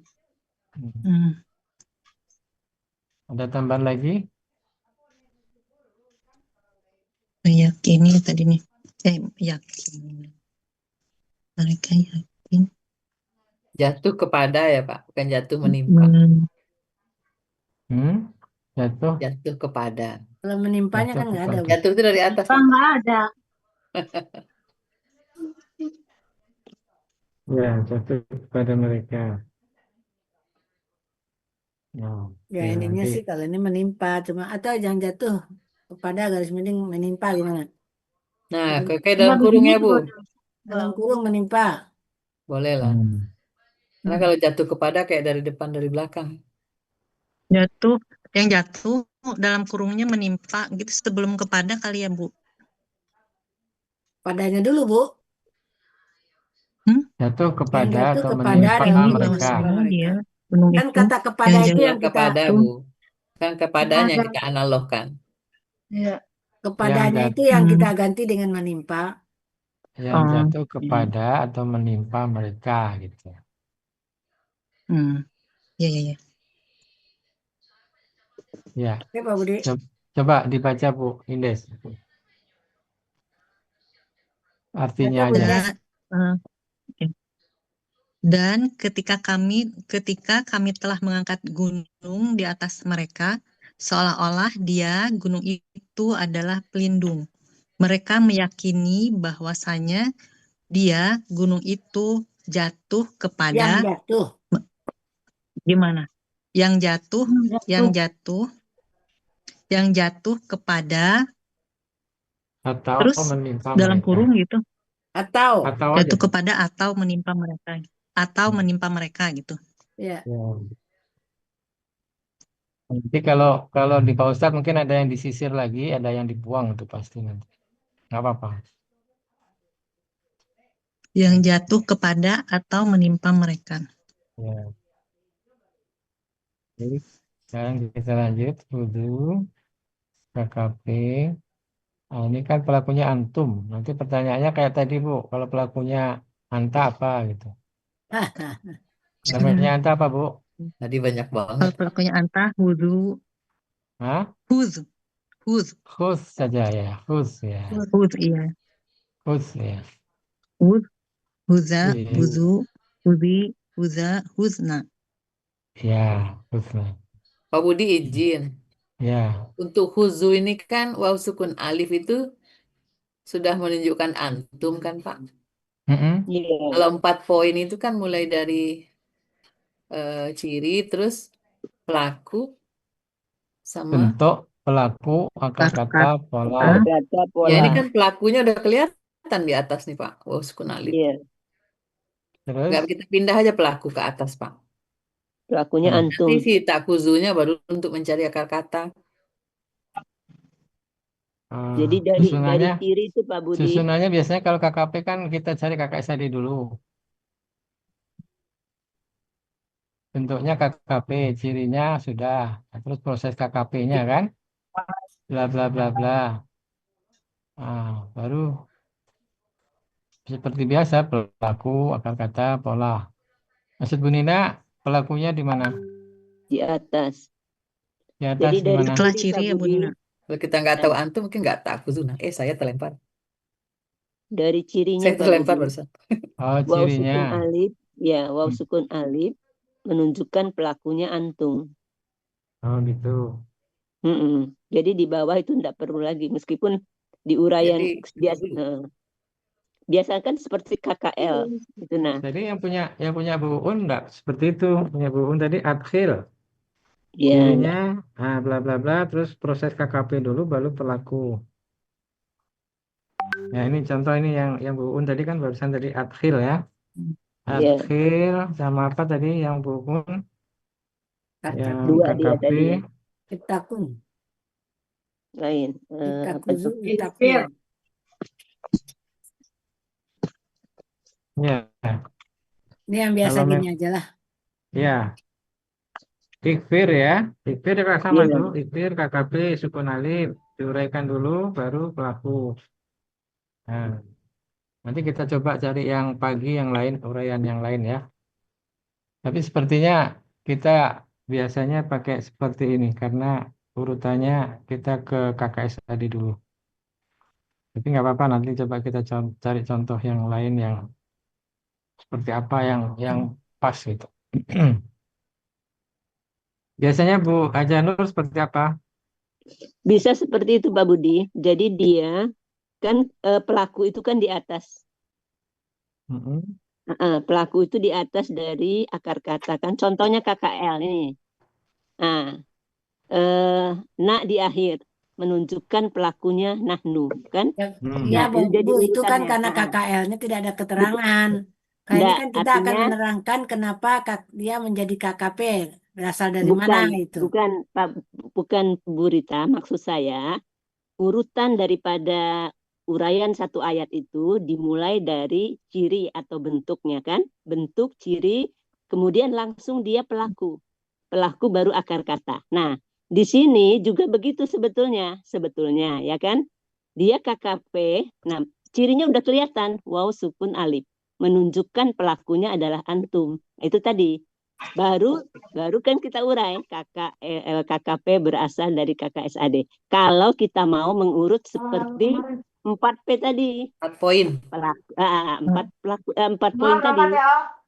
Hmm. Ada tambahan lagi? Meyakini tadi nih. Yakin. Mereka yakin. Jatuh kepada ya Pak, bukan jatuh menimpa. Jatuh, Jatuh kepada. kalau menimpanya jatuh kan nggak ada, kepada. Bu. Jatuh itu dari atas Apa Pak. nggak ada? Ya, jatuh kepada mereka. Nah, Ya ya, ininya nanti sih kalau ini menimpa cuma atau yang jatuh kepada garis miring menimpa gimana? Nah, Dalam, kayak dalam Nggak kurung begini ya Bu. juga udah. dalam kurung menimpa. Boleh lah. Karena Hmm. kalau jatuh kepada kayak dari depan dari belakang. Jatuh, yang jatuh dalam kurungnya menimpa gitu sebelum kepada kali ya Bu. Padanya dulu, Bu. jatuh Yang kepada jatuh atau kepada menimpa dalam Ini kurung mereka. menimpa bahwasanya mereka. dia gunung Kan itu kata kepada yang itu Yang yang kita kepada jatuh. Bu. Kan kepadanya Ada. kita analogkan. Iya. kepadanya Yang itu yang kita Hmm. ganti dengan menimpa. yang Oh. jatuh kepada atau menimpa mereka gitu. Hmm. Ya, ya, ya. Ya, Oke, Pak Budi. Coba dibaca Bu Indes. Artinya Baca Bu aja. Indes. Dan, oke. Dan ketika kami telah mengangkat gunung di atas mereka, seolah-olah gunung itu adalah pelindung. Mereka meyakini bahwasanya gunung itu jatuh Yang kepada jatuh. gimana? Yang jatuh Jatuh. kepada Atau terus menimpa dalam mereka. kurung gitu. Atau. Atau aja. Jatuh kepada atau menimpa mereka. Atau menimpa mereka gitu. Ya. Ya. Nanti kalau di Pak Ustadz mungkin ada yang disisir lagi, ada yang dibuang itu pasti nanti. Nggak apa-apa. Yang jatuh kepada atau menimpa mereka. Ya. Jadi sekarang kita lanjut wudhu, KKP. Nah, ini kan pelakunya antum. Nanti pertanyaannya kayak tadi Bu, kalau pelakunya anta apa gitu. Namanya anta apa Bu? Tadi banyak banget. Kalau pelakunya anta, wudhu, Hah? huz, Khus saja ya, khus ya, huz, iya. khus ya. Huz, huza, Iya. huzu, huzi, huza, huzna. Ya, khusna. Pak Budi izin. Ya. Untuk huzu ini kan waw sukun alif itu sudah menunjukkan antum kan Pak? Mm-mm. Iya. Kalau 4 poin itu kan mulai dari ciri, terus pelaku, sama Bentuk, pelaku, akar kata, pola. Akar kata, ya pola. ini kan pelakunya udah kelihatan di atas nih Pak, waw sukun alif. Iya. Terus Nggak, kita pindah aja pelaku ke atas Pak. Pelakunya Hmm. antum. Nanti si takhuzunya baru untuk mencari akar kata. Jadi dari susunannya, ciri itu Pak Budi. susunannya biasanya kalau KKP kan kita cari kakak tadi dulu. Bentuknya KKP, cirinya sudah. Nah, terus proses KKP-nya kan, bla bla bla bla. Baru seperti biasa pelaku, akar kata, pola. Maksud Bu Nina, pelakunya di mana? Di atas. Di atas Jadi di dari mana? Setelah Pak ciri ya Bu Budi, Nina. Kalau kita nggak tahu antum mungkin nggak takhuzuna. Saya terlempar. dari cirinya Saya Pak terlempar Budi. barusan. Oh, Waw cirinya. sukun alif, ya waw Hmm. sukun alif menunjukkan pelakunya antum. Oh gitu. Mm-mm. Jadi di bawah itu tidak perlu lagi, meskipun di uraian Jadi biasa kan seperti KKL itu nah. Jadi yang punya Bu Un enggak seperti itu. Punya Bu Un tadi adkhil. Ya, Cirinya bla bla bla, terus proses KKP dulu baru pelaku. Nah, ini contoh ini yang Bu Un tadi kan barusan tadi adkhil ya. ya, Adkhil sama apa tadi yang Bu Un? Yang dua dia KKP. tadi ya. Itakun. Lain. Apa Itakuzu, tuh? itakun. Ya, Ini yang biasa Kalau gini aja lah. ya. Ikfir ya. Ikfir juga sama Iya. tuh. Ikfir KKP sukun alif diuraikan dulu baru pelaku. Nah, nanti kita coba cari yang pagi yang lain, uraian yang lain ya. Tapi sepertinya kita biasanya pakai seperti ini karena urutannya kita ke KKS tadi dulu. Tapi nggak apa-apa, nanti coba kita cari contoh yang lain yang seperti apa yang pas gitu. Biasanya Bu Haja Nur seperti apa? Bisa seperti itu Pak Budi. Jadi dia kan pelaku itu kan di atas. Mm-mm. Pelaku itu di atas dari akar kata kan. Contohnya KKL ini. Nah, nak di akhir menunjukkan pelakunya nahnu kan. Ya, Nah, ini Bu, jadi itu kan urutannya. karena KKL-nya tidak ada keterangan. Kali ini Enggak, kan kita akan artinya menerangkan kenapa dia menjadi KKP. Berasal dari mana itu. bukan Bu Rita, maksud saya urutan daripada uraian satu ayat itu dimulai dari ciri atau bentuknya kan, bentuk, ciri, kemudian langsung dia pelaku baru akar kata. Nah, di sini juga begitu sebetulnya ya kan, dia KKP. Nah, cirinya udah kelihatan, waw sukun alif menunjukkan pelakunya adalah antum. Itu tadi baru kan kita urai KKP berasal dari KKSAD. Kalau kita mau mengurut seperti 4P tadi, 4 poin. empat poin tadi,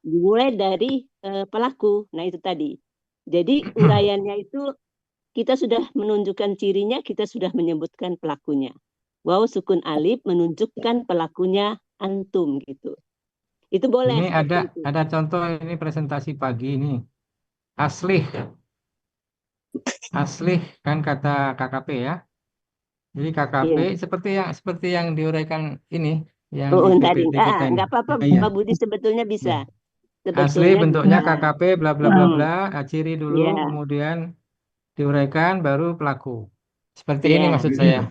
dimulai dari pelaku. Nah itu tadi. Jadi uraiannya itu kita sudah menunjukkan cirinya, kita sudah menyebutkan pelakunya. Waw sukun alif menunjukkan pelakunya antum gitu. Itu boleh. Ini ada contoh, ini presentasi pagi ini. Aslih kan kata KKP ya. Jadi KKP seperti yang diuraikan ini, yang di Tadi PPT kita ini. nggak apa-apa, Iya. Pak Budi sebetulnya bisa. Asli bentuknya bisa. KKP bla bla bla bla, ciri dulu, Iya. kemudian diuraikan baru pelaku. Seperti ini Iya. maksud saya.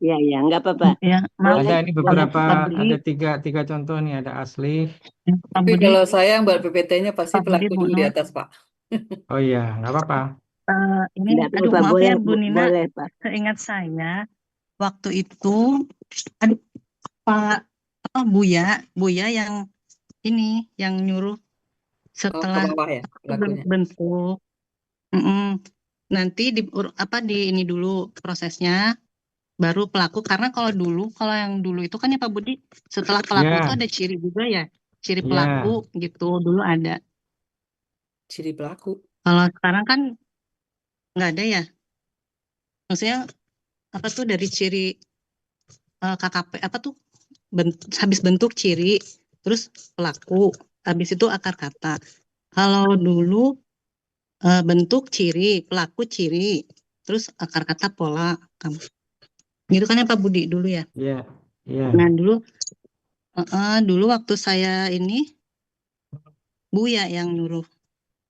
Iya, nggak apa-apa. Ya, maaf Ada ini beberapa, Pak Budi. ada tiga contoh nih, ada asli. Pak Tapi Budi, kalau saya yang buat PPT-nya pasti Pak Budi, pelaku Bu dulu di Nur. atas, Pak. Oh iya, nggak apa-apa. Ini Nggak aduh apa-apa, maaf boleh, ya Bu Nina, boleh Pak. seingat saya waktu itu aduh Pak Buya yang ini yang nyuruh Ke setelah bawah ya pelakunya. bentuk. Nanti di ini dulu prosesnya baru pelaku, karena kalau yang dulu itu kan ya Pak Budi, setelah pelaku Iya. itu ada ciri juga ya, ciri Iya. pelaku gitu dulu ada. Ciri pelaku. Kalau sekarang kan nggak ada ya, maksudnya apa tuh dari ciri KKP apa tuh habis bentuk ciri terus pelaku, habis itu akar kata. Kalau dulu bentuk ciri, pelaku ciri, terus akar kata pola kamu. Gitu kan ya Pak Budi dulu ya. Iya. Iya. Nah dulu waktu saya ini Buya yang nyuruh,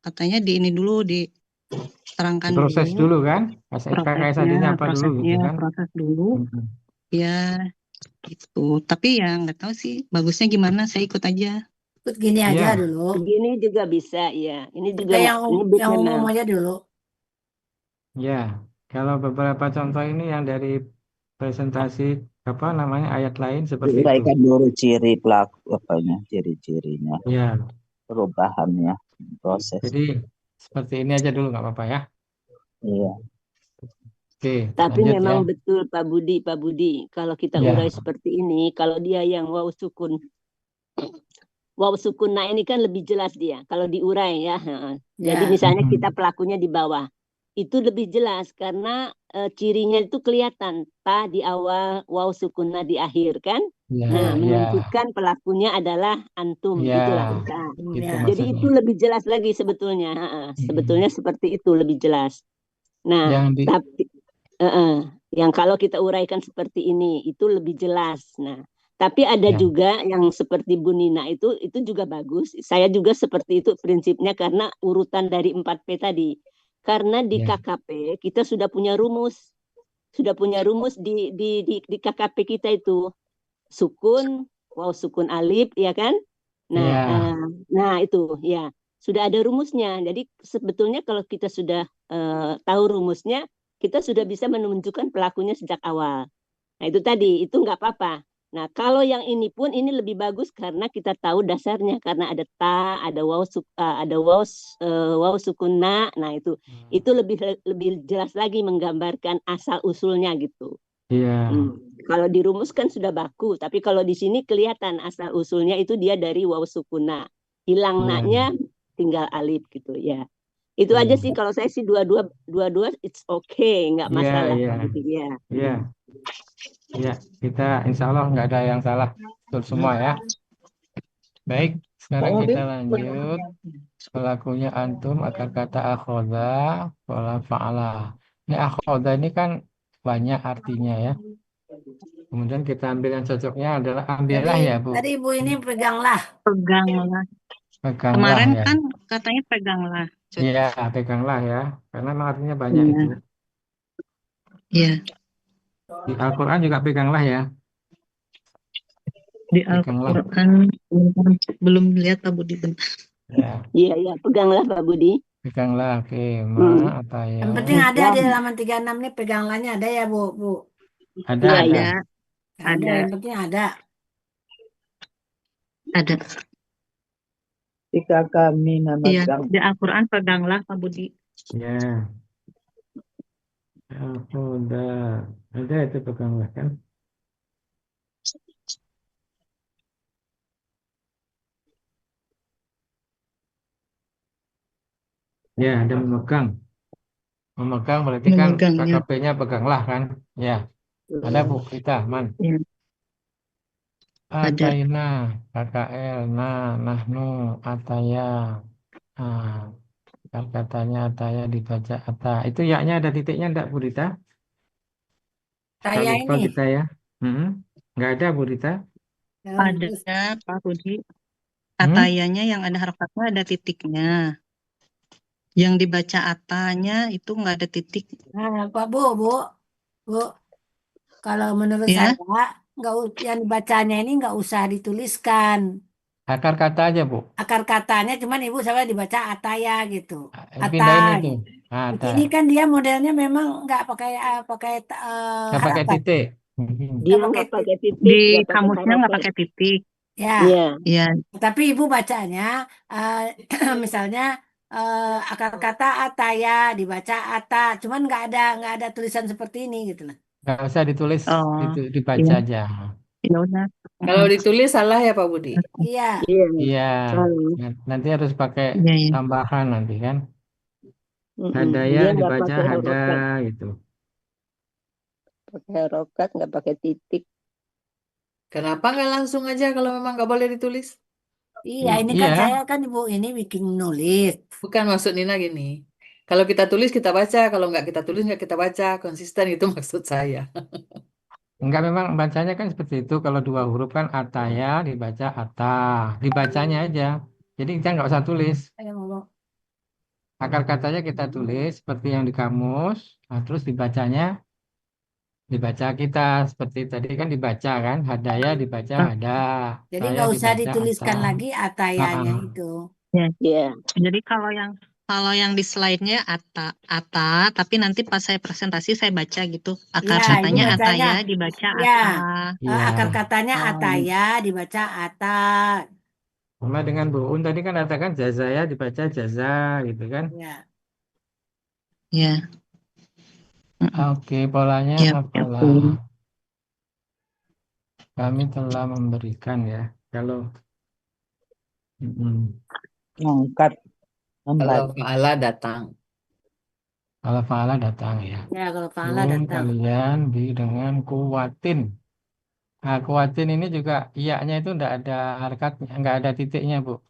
katanya di ini dulu diterangkan Proses dulu kan? KKSAD-nya apa dulu gitu kan? proses dulu. Ya gitu. Tapi ya nggak tahu sih bagusnya gimana, saya ikut aja. Ikut gini aja Iya. dulu. Begini juga bisa, ya. Ini juga Kita yang ini yang memang. umum aja dulu. Ya, kalau beberapa contoh ini yang dari presentasi apa namanya ayat lain seperti itu. Diuraikan dulu ciri pelaku ciri-cirinya, Ya, perubahannya, proses. jadi seperti ini aja dulu nggak apa-apa ya. Iya. Oke, Tapi lanjut memang ya. betul Pak Budi, kalau kita Ya. urai seperti ini, kalau dia yang waw sukun nah ini kan lebih jelas dia kalau diurai ya. Jadi Ya. misalnya kita pelakunya di bawah, itu lebih jelas karena cirinya itu kelihatan, ta di awal, waw sukunna di akhir kan. Ya, Nah, ya, menunjukkan pelakunya adalah antum, ya, itulah kita. gitu Ya. Jadi maksudnya. itu lebih jelas lagi sebetulnya. Sebetulnya seperti itu lebih jelas. Nah, Yang di, tapi yang kalau kita uraikan seperti ini itu lebih jelas. Nah, tapi ada Ya. juga yang seperti Bu Nina itu juga bagus. Saya juga seperti itu prinsipnya karena urutan dari 4P tadi. Karena di Ya. KKP kita sudah punya rumus. Sudah punya rumus di KKP kita itu. Sukun, waw sukun alif, ya kan? Nah, Ya. nah itu ya sudah ada rumusnya. Jadi sebetulnya kalau kita sudah tahu rumusnya, kita sudah bisa menunjukkan pelakunya sejak awal. Nah itu tadi, itu nggak apa-apa. Nah kalau yang ini pun ini lebih bagus karena kita tahu dasarnya, karena ada ta, ada waw sukunna. Nah itu lebih jelas lagi menggambarkan asal usulnya gitu. Iya. Kalau dirumuskan sudah baku, tapi kalau di sini kelihatan asal usulnya itu dia dari waw sukuna. Hilang Iya. naknya tinggal alif gitu ya. Itu Iya. aja sih kalau saya sih dua-dua it's okay, nggak Iya, masalah iya. gitu ya. Iya. Iya, kita insya Allah nggak ada yang salah. Betul semua ya. Baik, sekarang kita lanjut. Pelakunya antum, akar kata akhoda, pola fa'ala. Ini akhoda ini kan banyak artinya ya. Kemudian kita ambil yang cocoknya adalah ambillah ya Bu. Tadi Ibu ini peganglah. Peganglah. Peganglah Kemarin ya. kan katanya peganglah. Iya, peganglah ya. Karena memang artinya banyak Iya. itu. Iya. Di Al-Quran juga peganglah ya. Di Peganglah. Al-Quran belum lihat Pak Budi bentar. Ya, Iya, peganglah Pak Budi. peganglah. Oke, apa ya? Yang penting ada di halaman 36 nih peganglahnya ada ya Bu. Ada, Iya, ada. iya. Ada, yang penting ada. Ada. Ketika kami Iya, memegang di Al-Quran peganglah Pak Budi. Ya, al-huda. Ada itu peganglah kan? Ya, ada memegang. Memegang berarti kan Memegang ya. KKP-nya peganglah kan? Ya, ada Bu kita, man. Ya, ada. Ataina, KKL, nahnu, ataya. Ah, kan katanya ataya dibaca ata. Itu yaknya ada titiknya enggak Bu Rita? Tak Saya lupa ini. kita ya. Nggak ada Bu Rita? Terus, Ada Pak Budi. Hmm? Atayanya yang ada harokatnya ada titiknya. Yang dibaca atanya itu nggak ada titik. nah, Pak Bu, kalau menurut Ya, saya yang dibacanya ini nggak usah dituliskan. Akar kata aja Bu. Akar katanya cuman ibu sama dibaca ataya gitu. Ata Pindahin itu. gitu. Tapi Ata. ini kan dia modelnya memang nggak pakai Nggak pakai harakat, titik. Dia nggak pakai nggak pakai di titik, nggak pakai kamusnya nggak harokat. pakai titik. ya. Iya, Ya, Tapi ibu bacanya misalnya akar kata ataya dibaca ata, cuman nggak ada tulisan seperti ini gitu lah. Nggak usah ditulis, oh, dibaca iya, aja. ya udah. Kalau ditulis salah ya Pak Budi. Iya, iya. Iya, Salah. nanti harus pakai Iya, iya. tambahan nanti kan. Mm-mm. Hadaya Dia nggak dibaca pakai hada harokat, gitu. pakai harokat, nggak pakai titik. Kenapa nggak langsung aja kalau memang nggak boleh ditulis? iya ini kan Iya, saya kan ibu ini bikin nulis. Bukan maksud Nina gini. Kalau kita tulis kita baca, kalau nggak kita tulis nggak kita baca. Konsisten itu maksud saya. enggak memang bacanya kan seperti itu. Kalau dua huruf kan ataya dibaca ata, dibacanya aja. Jadi kita nggak usah tulis. Saya ngomong, Akar katanya kita tulis seperti yang di kamus. Nah, terus dibacanya dibaca kita seperti tadi kan dibaca kan. Hadaya dibaca Ah, hada, jadi saya nggak usah dibaca ata. dituliskan lagi Ah, atayanya ah. itu. ya. Iya, Jadi kalau yang di slide-nya ata, tapi nanti pas saya presentasi saya baca gitu. Akar Iya, ibu katanya bacanya, ataya dibaca ya ata. Iya. akar katanya Oh, ataya dibaca ata. Sama dengan Bu Un tadi kan katakan jaza ya dibaca jaza gitu kan. Ya, ya. Mm-mm. Oke, polanya Ya, apalah. betul. Kami telah memberikan ya. Kalau mengangkat, Kalau membaca. Fa'ala datang. kalau faala datang ya. ya kalau pahala Kum datang. kalian dengan kuwatin. Nah, kuwatin ini juga iya-nya itu enggak ada harokatnya, enggak ada titiknya, Bu.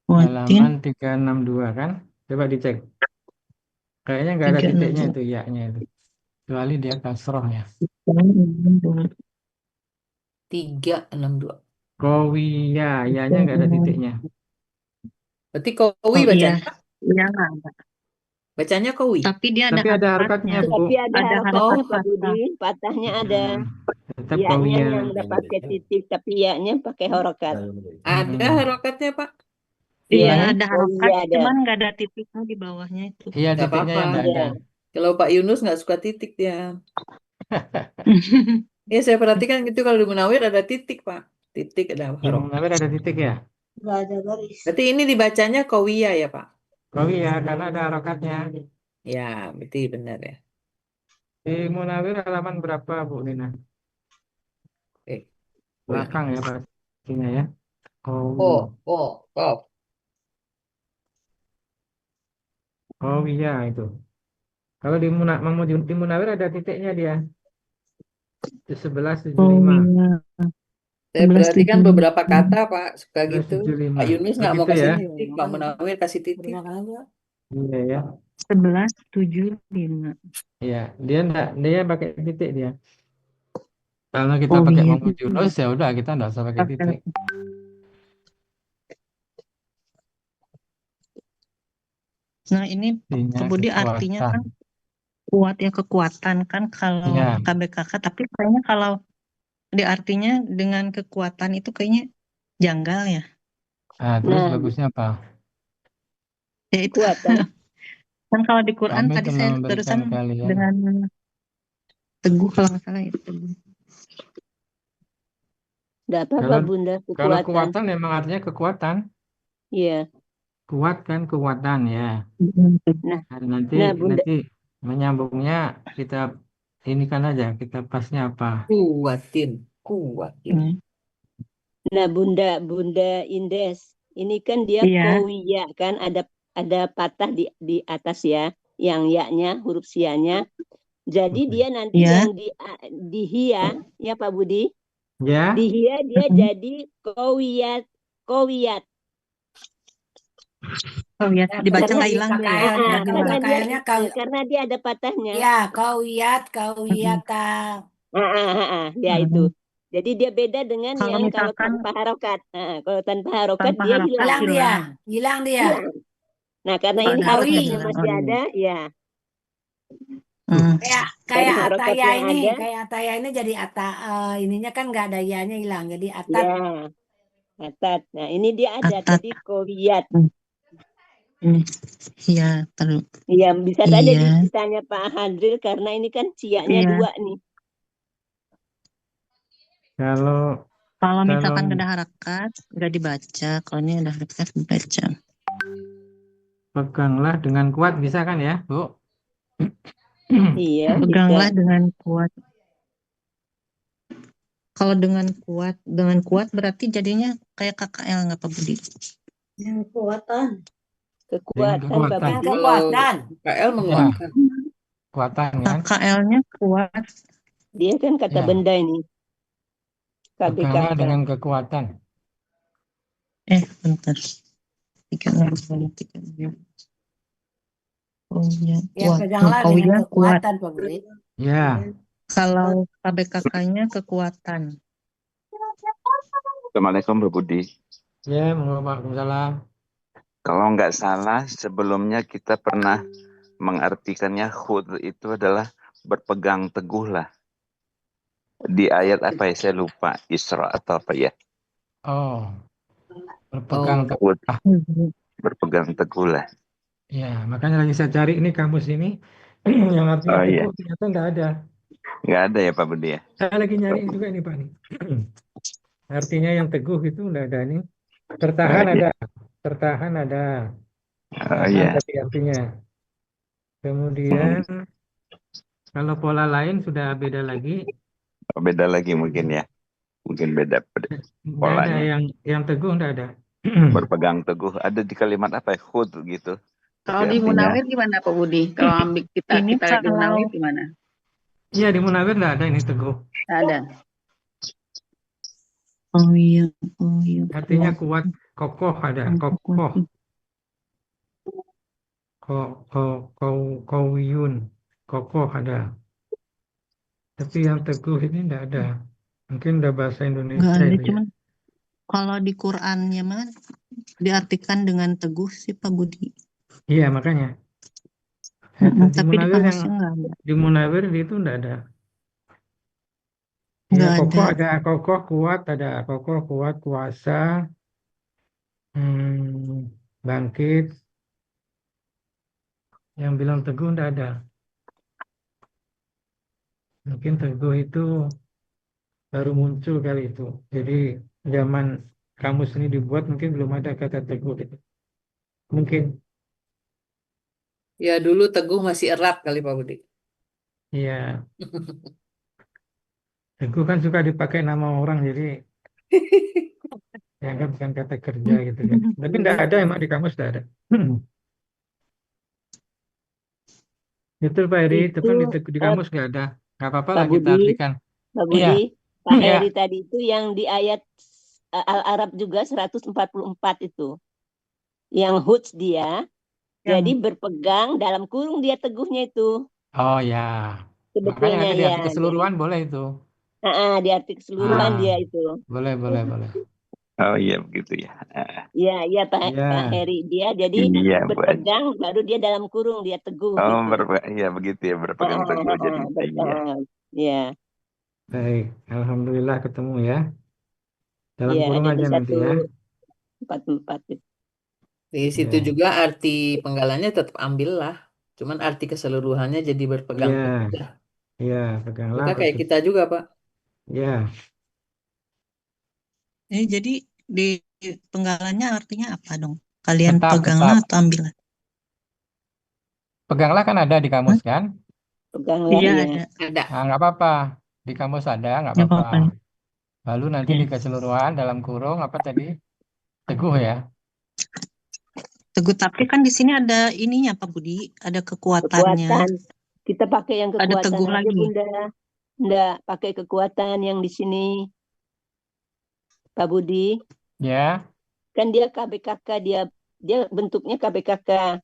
Kuatin Halaman 362 kan? Coba dicek. Kayaknya enggak ada titiknya 362. itu iya-nya itu. Kecuali dia kasroh ya. 362. Kowiya, iya-nya enggak ada titiknya. Berarti kowi Oh iya, bacanya. iya nggak ada. Bacanya kowi. Tapi dia ada Tapi ada harokatnya, harokatnya. Bu. tapi ada Ada harokat harokat Pak Budi, fathah. patahnya ada. Tetap Iya-nya kowiya. yang nggak pakai titik, tapi iya-nya pakai harokat. Ada harokatnya Pak. Iya, Iya, Ulangi. ada oh harokat, iya ada. cuman nggak ada titiknya di bawahnya itu. Iya, Nggak titiknya apa-apa. yang enggak Iya, ada. Kalau Pak Yunus nggak suka titik dia. Ya saya perhatikan gitu kalau di Munawir ada titik Pak. Titik ada Yang harokat. menawir ada titik ya? Nggak ada garis. Berarti ini dibacanya kowiyah ya Pak. Kowiya, karena ada harokatnya. Ya, berarti benar ya. Di Munawir halaman berapa, Bu Nina? Eh, Belakang ya pastinya ya. Kowi. oh. Kowiya itu. Kalau di Munawir ada titiknya dia. 1175. Oh iya, Saya perhatikan 1175. beberapa kata Pak suka gitu. 1175. Pak Yunus nggak mau Begitu kasih ya? titik, Pak Munawir kasih titik. Berapa kali ya? Iya ya. 1175. Iya, dia pakai titik dia. Kalau kita Oh pakai iya. Mahmud Yunus ya udah kita enggak usah pakai titik. Nah ini Artinya Pak Budi artinya kekuatan. kan kuat ya, kekuatan kan kalau Iya. KBKK, tapi kayaknya kalau di artinya dengan kekuatan itu kayaknya janggal ya. Nah, terus nah bagusnya apa? Ya itu kekuatan. kan kalau di Quran Kami tadi telah saya memberikan terusan kalian. dengan teguh kalau nggak salah itu. Enggak apa-apa, Kalau Bunda, kalau kekuatan. kuatan memang artinya kekuatan. Iya. Kuat kan kekuatan ya. Nah, Nah, nanti Bunda, nanti menyambungnya kita ini kan aja kita pasnya apa. Kuatin. Hmm. nah Bunda Indes, ini kan dia Iya. kowiya kan, ada patah di atas ya, yang ya-nya, huruf sia-nya. Jadi dia nanti Iya. yang di hia, ya Pak Budi, Ya, di hia dia Mm-mm. jadi kowiyat. Oh ya, Ya, dibaca betul nggak di hilang dia ya. KKL-nya, Nggak kalau hilang. KKL-nya kau Karena dia ada patahnya. ya kawiyat, Mm-mm. kawiyata. Ya itu. Mm. Jadi dia beda dengan Kalau yang kalau misalkan tanpa harokat. Kalau tanpa harokat tanpa dia harokat hilang. Hilang dia, hilang. hilang dia. Hilang. Nah, karena Kalau ini ada harokatnya harokatnya hilang. masih Oh iya. ada, ya. Hmm. Kayak Karena kayak ataya harokatnya ini, ada, kayak ataya ini jadi ininya kan nggak ada ianya hilang, jadi atat. ya. Atat. Nah, ini dia ada Atat. tadi kowiyat. Hmm. Iya, terus. Iya, bisa saja Iya. ditanya Pak Hadril karena ini kan siaknya Iya. 2 nih. kalau Kalau misalkan kalau nggak ada harakat, nggak dibaca. Kalau ini ada harakat, dibaca. peganglah dengan kuat bisa kan ya, Bu? Iya, Peganglah bisa. dengan kuat. Kalau dengan kuat berarti jadinya kayak KKL nggak Pak Budi? Yang kekuatan. Dengan Kekuatan Pak kekuatan. Dengan Budi. Kalau kekuatan. KL Ya, menguatkan. kekuatan kan. KKL-nya kuat. Dia kan kata Ya, benda ini. peganglah KBKK. dengan kekuatan. Bentar. 3 Oh iya, Ya kuat. peganglah Kau dengan ya kuat. kekuatan, Pak Budi. Ya, Kalau KBKK-nya kekuatan. Assalamualaikum Bu Budi. ya, Waalaikumsalam. Kalau nggak salah sebelumnya kita pernah mengartikannya khud itu adalah berpegang teguh lah. Di ayat apa ya? Saya lupa. Isra atau apa ya? Oh, berpegang Oh, teguh. Khud, berpegang teguh lah. Ya, makanya lagi saya cari ini kamus ini yang artinya Oh iya, teguh ternyata nggak ada. nggak ada ya Pak Budi ya? Saya lagi nyariin juga ini Pak nih. Artinya yang teguh itu nggak ada nih. Tertahan Iya. ada, tertahan ada. Oh Tahan iya. tadi artinya. Kemudian kalau pola lain sudah beda lagi. Oh, beda lagi mungkin ya. Mungkin beda Nggak ada polanya. yang teguh nggak ada. Berpegang teguh. Ada di kalimat apa ya? Khud gitu. Kalau Tapi di artinya Munawir gimana Pak Budi? Kalau ambil kita Ini lihat di Munawir kalau gimana? Iya di Munawir nggak ada ini teguh. Nggak ada. oh iya Artinya kuat. kuat, kokoh ada, Kuat. kokoh, kawiyun, kokoh ada. Tapi yang teguh ini nggak ada. Mungkin udah bahasa Nggak Indonesia ada, itu ya. cuman kalau di Qur'annya mah diartikan dengan teguh sih Pak Budi. Iya makanya. Di Tapi di Munawir yang kamusnya nggak ada. di Munawir itu nggak ada. Ya Nggak kokoh ada. ada, kokoh kuat ada, kokoh kuat kuasa, bangkit. Yang bilang teguh nggak ada. Mungkin teguh itu baru muncul kali itu. Jadi zaman kamus ini dibuat mungkin belum ada kata teguh itu. Mungkin. ya dulu teguh masih erat kali Pak Budi. Iya. Teguh kan suka dipakai nama orang jadi ya kan bukan kata kerja gitu kan. Tapi nggak ada emang di kamus nggak ada. Itu Pak Heri, itu kan di Itu kamus nggak ada. Nggak apa-apa Pak lah kita Budi, artikan. Pak Iya, Budi, Pak iya. Heri tadi itu yang di ayat Al-Arab juga 144 itu. Yang huts dia, jadi berpegang dalam kurung dia teguhnya itu. Oh ya. Makanya Sebetulnya nanti di ya. arti keseluruhan boleh itu. Di arti keseluruhan Ah, dia itu. boleh. oh iya begitu ya. Iya Pak Iya. Heri, dia jadi Iya Bu Haji. berpegang baru dia dalam kurung dia teguh Oh gitu. iya begitu ya, berpegang teguh jadi iya. Iya. Baik, alhamdulillah ketemu ya. Dalam Iya, kurung ada di aja nanti ya. 144 itu. Di situ Ya. juga arti penggalannya tetap ambillah. Cuman arti keseluruhannya jadi berpegang Iya. teguh. Iya, peganglah Kita kayak kita juga Pak. Ya, Jadi di penggalannya artinya apa dong? Kalian Tetap, peganglah tetap. atau ambillah? Peganglah kan ada di kamus kan? Peganglah Iya ya. ada, Ada. Nah, nggak apa-apa. Di kamus ada, nggak nggak apa-apa. apa-apa. Lalu nanti Ya. di keseluruhan dalam kurung apa tadi? Teguh ya. Teguh, tapi kan di sini ada ininya Pak Budi, ada kekuatannya, Kekuatan. Kita pakai yang ada kekuatan teguh aja, lagi. Bunda. Nggak pakai kekuatan yang di sini, Pak Budi. Ya, Kan dia KBKK, dia bentuknya KBKK.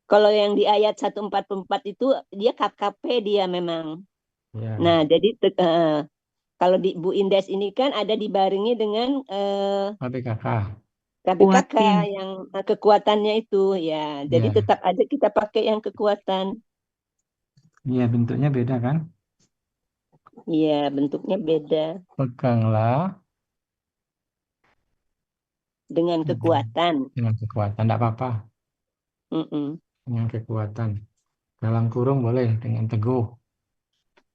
Kalau yang di ayat 144 itu dia KKP dia memang. ya. Nah, jadi kalau di Bu Indes ini kan ada dibarengi dengan KPKK. KBKK Kuatin. yang kekuatannya itu ya. Jadi Ya, tetap aja kita pakai yang kekuatan. iya bentuknya beda kan? Iya, bentuknya beda Peganglah dengan kekuatan. dengan kekuatan, tidak apa-apa. Mm-mm. Dengan kekuatan. Dalam kurung boleh dengan teguh.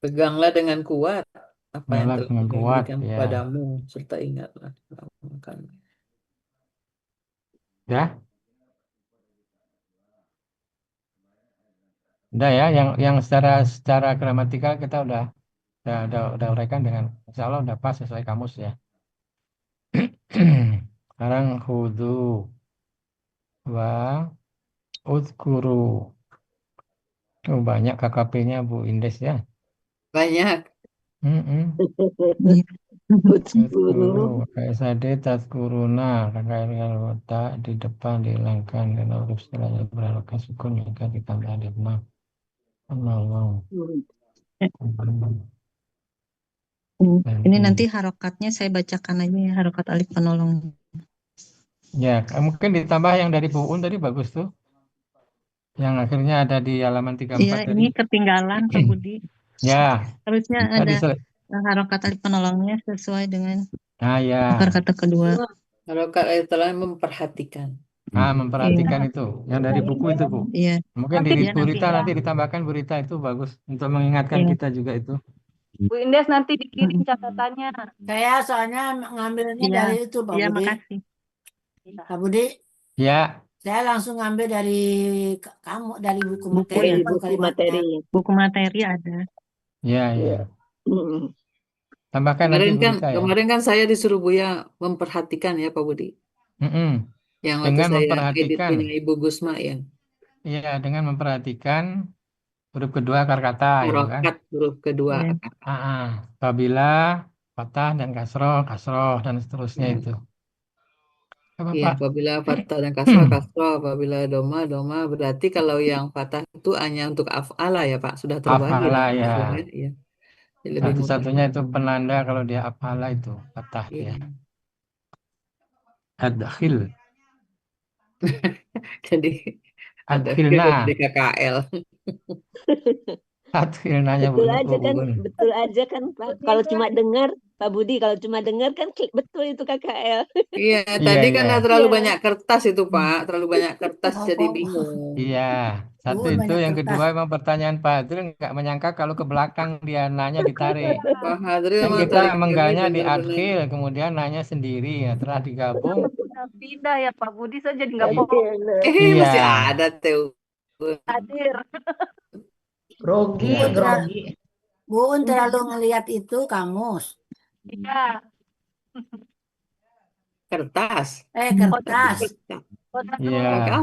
Peganglah dengan kuat apa yang Peganglah telah dengan kuat. diberikan Ya, kepadamu, serta ingatlah akan ya. Udah ya, yang secara gramatikal kita udah uraikan dengan insya Allah udah pas sesuai kamus ya. Sekarang khudu wa udhkuru. Oh, banyak KKP-nya Bu Indes ya. banyak. Mm-mm. Iya. Udhkuru. Udhkuru, KSAD tadkuruna, KKR kota di depan dihilangkan karena huruf setelahnya berharokat sukun maka ditambah alif lam. Allah. Ini nanti harokatnya saya bacakan aja ya, harokat alif penolong. Ya, mungkin ditambah yang dari Bu Un tadi bagus tuh. Yang akhirnya ada di halaman 34 Iya, tadi. ini ketinggalan Pak Budi. Ya, Harusnya tadi ada harokat alif penolongnya sesuai dengan ya. kata kedua. Kalau kalian telah memperhatikan. Memperhatikan itu. Yang dari buku itu, Bu. Iya. Mungkin Nanti di Iya, Bu nanti Rita ya. nanti ditambahkan Bu Rita itu bagus untuk mengingatkan Iya. kita juga itu. Bu Indes nanti dikirim catatannya. Saya soalnya ngambilnya Iya. dari itu Pak Iya, Budi. makasih. Pak Budi, Ya, saya langsung ngambil dari kamu dari buku Buku materi ya. itu Buku kalimatnya. materi. Buku materi ada. ya. Mm-mm. Tambahkan nanti Bu Rita ya. Kemarin kan saya disuruh Buya memperhatikan ya Pak Budi. Mm-mm. Yang waktu Dengan saya edit memperhatikan, punya Ibu Gusma ya. iya, dengan memperhatikan huruf kedua akar kata, gitu kan. Harokat huruf kedua. Iya. Apabila fathah dan kasroh dan seterusnya itu. Apa Iya, Pak? apabila fathah dan kasroh, kasroh. Apabila doma, doma. Berarti kalau yang fathah itu hanya untuk af'ala ya Pak. Sudah terbagi Afala dengan ya. kasroh ya. Iya. Jadi lebih mudah. Satu-satunya itu penanda kalau dia afala itu fathah Iya. dia. Adkhil, Jadi ada adkhilna, di KKL. adkhilnanya Bu Un. Betul aja kan Pak. Kalau cuma dengar Pak Budi, kalau cuma dengar kan betul itu KKL. Iya, Iya, tadi iya. karena terlalu Iya. banyak kertas itu Pak. Terlalu banyak kertas jadi Oh, bingung. Iya, satu Oh, itu, banyak yang kertas. kedua memang pertanyaan Pak Adril nggak menyangka kalau ke belakang dia nanya ditarik. Pak Hadril Kan mah kita tarik menggalnya di bener-bener. adkhil, kemudian nanya sendiri, ya, setelah digabung. Pindah ya Pak Budi, saya jadi nggak Iya. bohong. Iya. Masih ada tuh. Hadir. Grogi, Iya. grogi. Bu Un terlalu ngelihat itu kamus. Iya. Kertas. Kertas. Iya.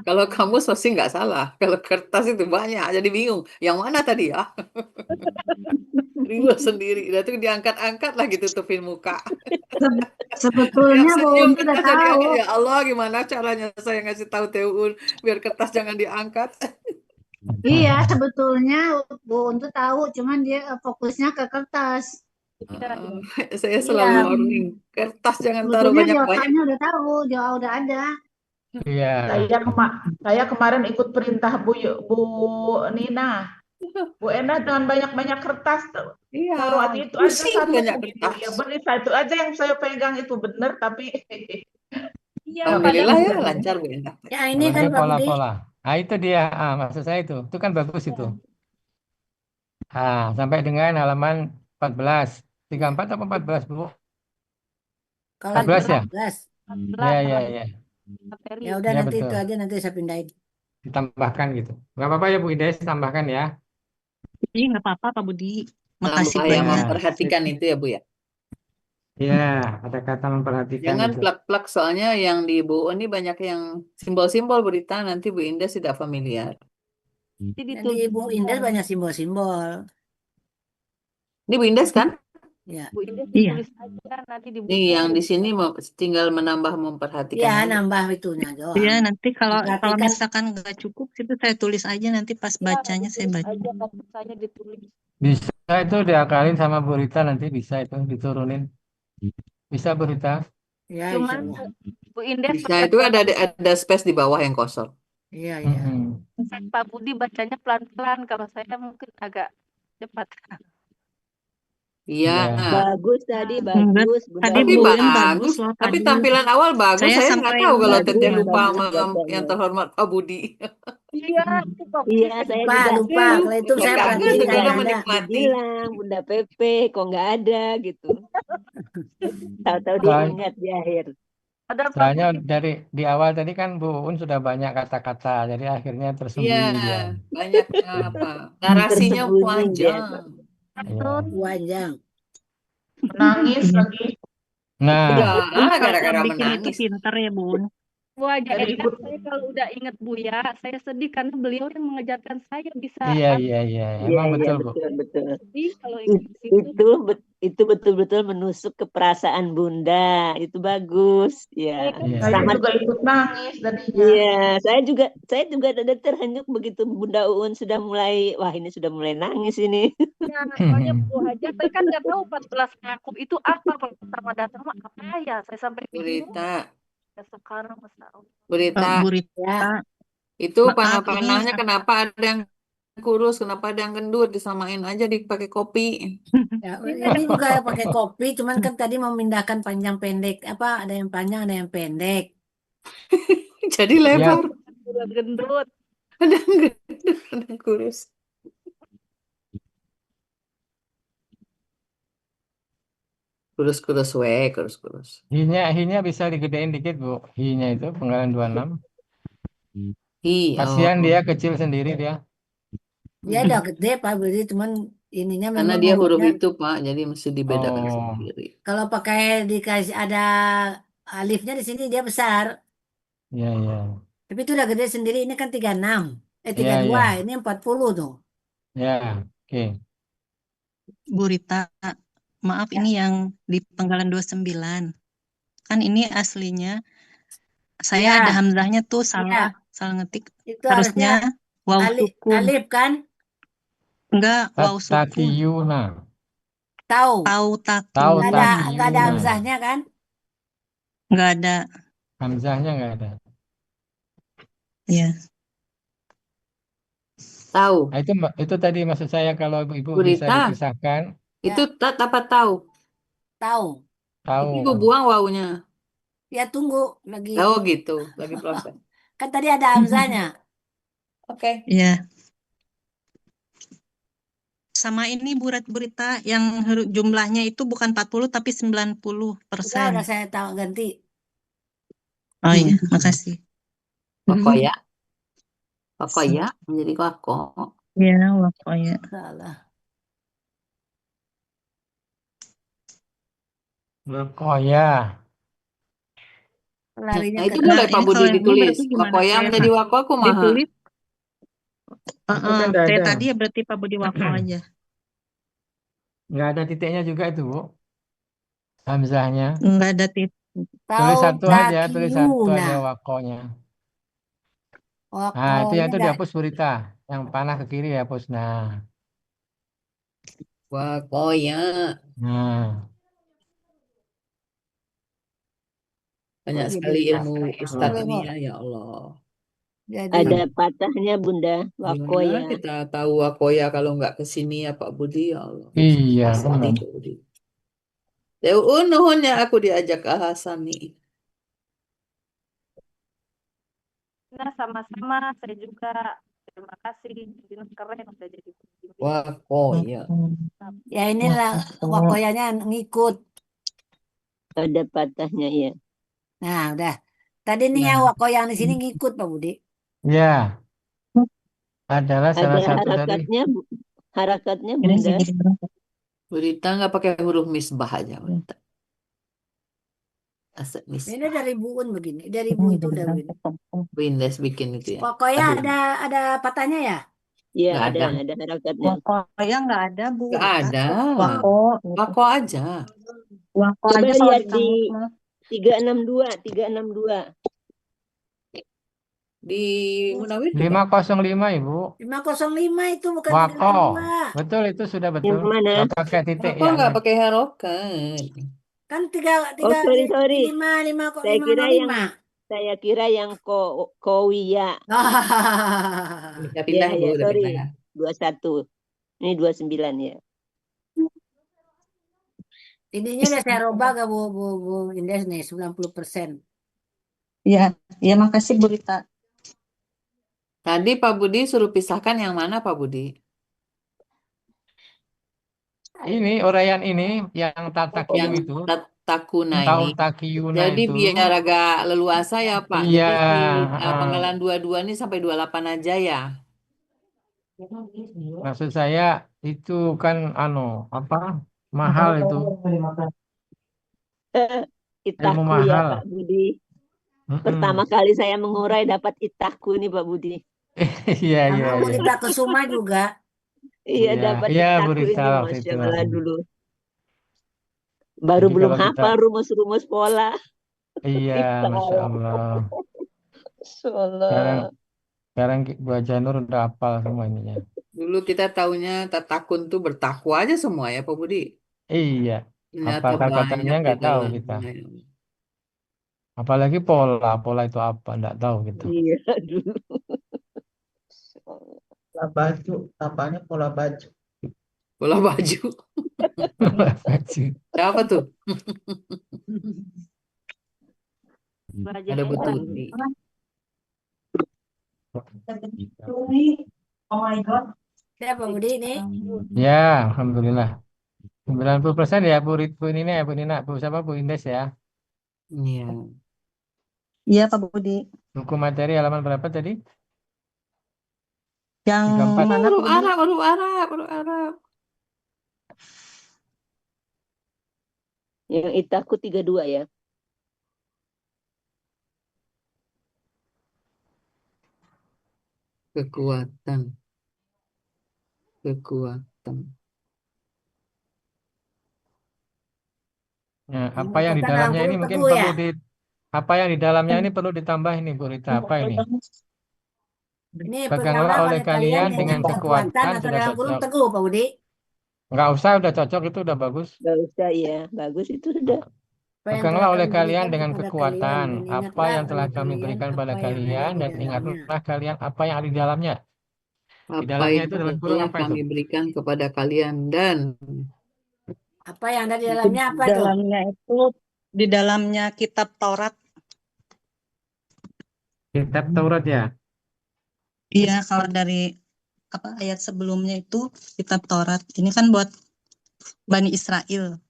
Kalau kamu pasti nggak salah. Kalau kertas itu banyak, jadi bingung. Yang mana tadi ya? Ribut sendiri. Dan itu diangkat-angkat lagi tutupin muka. Sebetulnya Yang Bu senyum Untu udah kertas jadi tahu. ya Allah, gimana caranya saya ngasih tahu Teun biar kertas jangan diangkat. Iya, sebetulnya Bu Untu tahu, cuman dia fokusnya ke kertas. Saya selalu Iya. warning, kertas jangan taruh Sebetulnya banyak-banyak. jawabannya udah tahu, udah ada. Iya. Saya kemarin ikut perintah Bu Nina. Bu Ena jangan banyak-banyak kertas tuh. Iya, Taruh aja itu aja pusing satu banyak gitu. kertas. Ya benar satu aja yang saya pegang itu benar, tapi Iya, Alhamdulillah ya padahal- lancar Bu Enda. Ya ini Kalau kan dia Pak Budi. pola-pola. Ah, itu dia. Maksud saya itu kan bagus itu. Sampai dengan halaman 14. 34 atau 14, Bu? Kalau 14 ya? 14. Ya, ya, ya. materi. Ya udah Ya, nanti itu betul. aja nanti saya pindahin. Ditambahkan gitu. Nggak apa-apa ya Bu Ines, tambahkan ya. Iya, nggak apa-apa Pak Budi. Makasih Nambah yang banyak. Ya, memperhatikan itu ya Bu ya. ya, ada kata memperhatikan Jangan itu. plak-plak soalnya yang di Bu ini banyak yang simbol-simbol berita nanti Bu Indah tidak familiar. Nanti Yang di ditulis Ibu Indah banyak simbol-simbol. Ini Bu Indah kan? Ya. Bu Indah Iya. ditulis aja nanti di Ini yang di sini tinggal menambah memperhatikan Ya, aja. nambah itunya doang. Iya, nanti kalau Memperhatikan. misalkan nggak cukup itu saya tulis aja nanti pas Ya, bacanya saya ditulis baca. aja katanya ditulis. Bisa itu diakalin sama Bu Rita nanti bisa itu diturunin. Bisa Bu Rita? Ya, insya Cuman Allah. Bu Indah Bisa itu ada space di bawah yang kosong. Iya, iya. Mm-mm. Pak Budi bacanya pelan-pelan, kalau saya mungkin agak cepat. Iya. Iya. Bagus tadi, Enggak, bagus. Bunda tadi Tapi Bu Uun. Uin bagus bagus. loh Tapi tadi. tampilan awal bagus. Saya Saya nggak sampai tahu kalau bagus, Teteh Bagus, lupa bagus sama bacanya. yang terhormat Pak Budi. Iya, itu Pak Budi. Iya, saya Lupa, juga. lupa. Kalau itu saya Kakak perhatiin juga nggak sudah ada. menikmati. Bilang Bunda Pepe kok nggak ada gitu. Tahu-tahu Soalnya, diingat di akhir. Ada Pak soalnya Budi. dari di awal tadi kan Bu Un sudah banyak kata-kata, jadi akhirnya Iya, tersembunyi dia. banyak apa? Narasinya Tersembunyi dia. panjang. Iya. Panjang. Menangis lagi. Nah, Iya, Kalau gara-gara bikin itu menangis. pinter ya Bun. Wah, aja Jadi enak saya kalau udah inget Buya, saya sedih karena beliau yang mengejarkan saya bisa iya, iya, iya. Iya, Emang iya, betul Bu. betul, betul. sedih kalau ingat It- di situ. itu betul-betul menusuk ke perasaan Bunda. Itu bagus. Saya Ya. kan Iya. Saya Sama juga ikut nangis tadinya. Iya, saya juga ada terhanyut begitu Bunda Uun sudah mulai, wah ini sudah mulai nangis ini. ya, soalnya Bu Haja, saya kan nggak tahu 14 Yakub itu apa pertama datang mah apa ya. Saya sampai bingung. Berita, Ya, sekarang Masya Allah. berita. Bu Rita, Ya. Itu maaf panah-panahnya ini kenapa ada yang kurus, kenapa ada yang gendut, disamain aja dipakai kopi. Ya, ini juga pakai kopi, cuman kan tadi memindahkan panjang pendek. Apa ada yang panjang, ada yang pendek. Jadi Ya, lebar. Bulan gendut. Ada yang gendut, ada yang kurus. Kurus-kurus kurus-kurus. hi-nya bisa digedein dikit Bu. Hi-nya itu penggalan 26. Kasihan dia kecil sendiri dia. Dia udah gede Pak Budi, cuman ininya Karena memang dia huruf hurufnya itu Pak, jadi mesti dibedakan Oh, sendiri. kalau pakai dikasih ada alifnya di sini dia besar. iya, iya. Tapi itu udah gede sendiri. Ini kan 36. Iya, 32. iya. Ini 40 tuh. Ya, oke. Bu Rita, maaf Ya. ini yang di penggalan 29. Kan ini aslinya saya ada Ya, hamzahnya tuh ya. salah ngetik. Itu harusnya Harusnya waw sukun. alif kan? Enggak, waw sukun. Takiyuna. Tahu. Tahu Tahu Nggak takiyuna. ada takiyuna. hamzahnya kan? Enggak ada. Hamzahnya nggak ada. Ya. Tahu. Nah, itu tadi maksud saya kalau ibu Bu bisa Rita, dipisahkan, itu tat apa tahu? Tahu. tahu. Itu ibu buang wawunya. Ya tunggu lagi. Oh gitu, lagi proses. Kan tadi ada hamzahnya. Oke. Ya. Sama ini Burita yang jumlahnya itu bukan 40 tapi 90%. Udah saya tahu ganti. Oh iya, makasih. Wakoya. Wakoya menjadi wako. Ya, wakoya. Salah. Oh ya, Larinya Nah ke itu boleh Nah, Pak ini Budi kalau yang ini ditulis. berarti gimana? Wakoya Saya menjadi wako aku maha. ditulis. Itu kan nggak Saya ada. tadi ya berarti Pak Budi wako aja. nggak ada titiknya juga itu Bu. Hamzahnya. Enggak ada titik. Tulis satu aja, tulis satu Taudakiyuna. aja wakonya. Nah, itu Wakoya yang itu dah. dihapus Burita. Yang panah ke kiri dihapus. Nah, Wakoya. nah. Banyak Oh, sekali jadi ilmu Ustadz ini Oh, ya Allah. jadi Ada patahnya Bunda, Gimana wakoya. kita tahu wakoya kalau nggak ke sini ya Pak Budi ya Allah. Iya, Sedih benar. Pak Budi. Nuhunnya aku diajak ke Hasani. Nah, sama-sama. Saya juga terima kasih. Jadi keren udah jadi pembimbing. Wakoya. ya inilah wakoyanya ngikut. Ada patahnya ya. Nah, udah. Tadi nih Nah, yang wako yang di sini ngikut Pak Budi. ya adalah salah Ada satu dari harakatnya Ini Bunda. segini berapa? Berita nggak pakai huruf misbah aja. Berita. Asal misbah. Ini dari buun begini. Dari bu itu udah begini. Bu Indes bikin itu ya. Pokoknya Aduh, ada patahnya ya. Iya, nggak ada. ada harakatnya. Wakoya nggak ada, Bu Nggak Rita. ada. Wako, gitu. Wako aja. Wako Coba aja kalau lihat di di kamus mah. 362. Di Munawir juga. 505 Ibu. 505 itu bukan Wako. 32. Betul, itu sudah Yang betul. mana? Nggak pakai titik Wako ya. nggak pakai harokat. Kan Oh, sorry. 5 kok Saya kira 505. yang Kowiya. Bisa pindah Bu, udah sorry. pindah. 21. Ini 29 ya. Ininya udah saya robah ke Bu Indes nih 90%. Iya, iya makasih Bu Rita. Tadi Pak Budi suruh pisahkan yang mana Pak Budi? Ini uraian ini yang tatakyu Yang itu, Takuna tahu ini. takiyuna Jadi itu. biar agak leluasa ya Pak. Iya, Jadi panggalan 22 ini sampai 28 aja ya. maksud saya itu kan apa mahal itu, ilmu Itaku ya mahal. Pak Budi. Mm-mm. Pertama kali saya mengurai dapat itaku nih Pak Budi. Iya, iya, Sama Bu iya. Rita Kesuma juga. Iya, Iya, dapat iya Bu itaku Rita ini waktu Masya itu. Allah dulu. Baru Jadi belum kalau kita, hafal rumus-rumus pola. iya, Masya Allah. Masya Allah. Sekarang Bu Janur udah hafal semua ininya. Dulu kita taunya tatakun tuh bertakwa aja semua ya Pak Budi. Iya, Ternyata apa katanya banyak di nggak tahu kita. dalamnya. Apalagi pola itu apa, nggak tahu gitu. Iya dulu. Pola baju, apanya pola baju? Bola baju. Siapa tuh? Belajar Ada Bu hebat. Tuti. Oh my God. Siapa Budi ini? Ya, Alhamdulillah. 90% ya Bu ini ya Bu Nina, Bu siapa Bu Indes ya. Iya. Iya Pak Budi. Buku materi halaman berapa tadi? Yang 34. mana Pak Huruf Budi? Arab, huruf Arab, huruf Arab. Yang itaku 32 ya. Kekuatan. Kekuatan. Ya, apa yang di Kekuatan dalam dalamnya ini kurung mungkin teguh perlu ya. apa yang di dalamnya ini perlu ditambah ini Bu Rita, apa ini? Ini Peganglah peganglah oleh oleh kalian dengan kekuatan kekuatan atau sudah dalam kurung cocok. teguh Pak Budi. Nggak usah, udah cocok itu udah bagus. Gak usah ya. Bagus itu sudah. Apa yang Peganglah telah oleh kami kalian berikan dengan kepada kekuatan kalian, dan apa ingatlah yang telah oleh kami kalian berikan pada apa yang ada kalian di dan dalamnya. ingatlah kalian apa yang ada di dalamnya. Di Apa dalamnya yang itu dalam kurung telah apa itu? kami berikan kepada kalian dan Apa yang ada di Di dalamnya apa itu? dalamnya itu di dalamnya kitab Taurat. Kitab Taurat ya. Iya, kalau dari ayat sebelumnya itu kitab Taurat. Ini kan buat Bani Israel.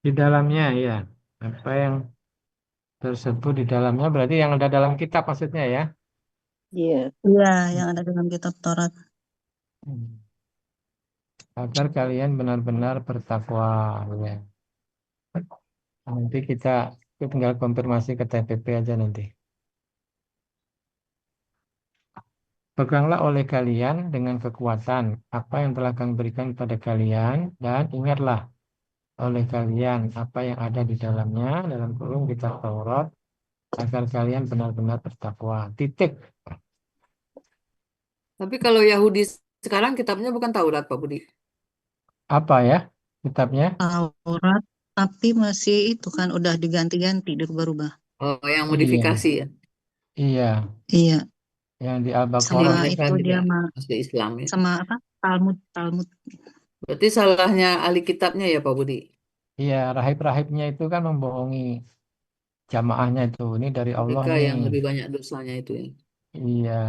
Di dalamnya ya. Apa yang tersebut di dalamnya berarti yang ada dalam kitab maksudnya ya. Iya. Iya, yang ada dalam kitab Taurat. Agar kalian benar-benar bertakwa ya. Nanti kita tinggal konfirmasi ke TPP aja nanti. Peganglah oleh kalian dengan kekuatan apa yang telah kami berikan pada kalian dan ingatlah oleh kalian apa yang ada di dalamnya dalam kurung kitab Taurat agar kalian benar-benar bertakwa. Titik. tapi kalau Yahudi sekarang kitabnya bukan Taurat Pak Budi. Apa ya kitabnya? Taurat, tapi masih itu kan udah diganti-ganti, dirubah-rubah. Oh, yang Iya, modifikasi ya. iya, Iya, yang di Al-Baqarah. sama Jadi itu kan dia tidak sama, masuk Islam ya. sama Talmud. Berarti salahnya ahli kitabnya ya Pak Budi. Iya, rahib-rahibnya itu kan membohongi jamaahnya itu. Ini dari Allah Mereka nih. yang lebih banyak dosanya itu ya. Iya.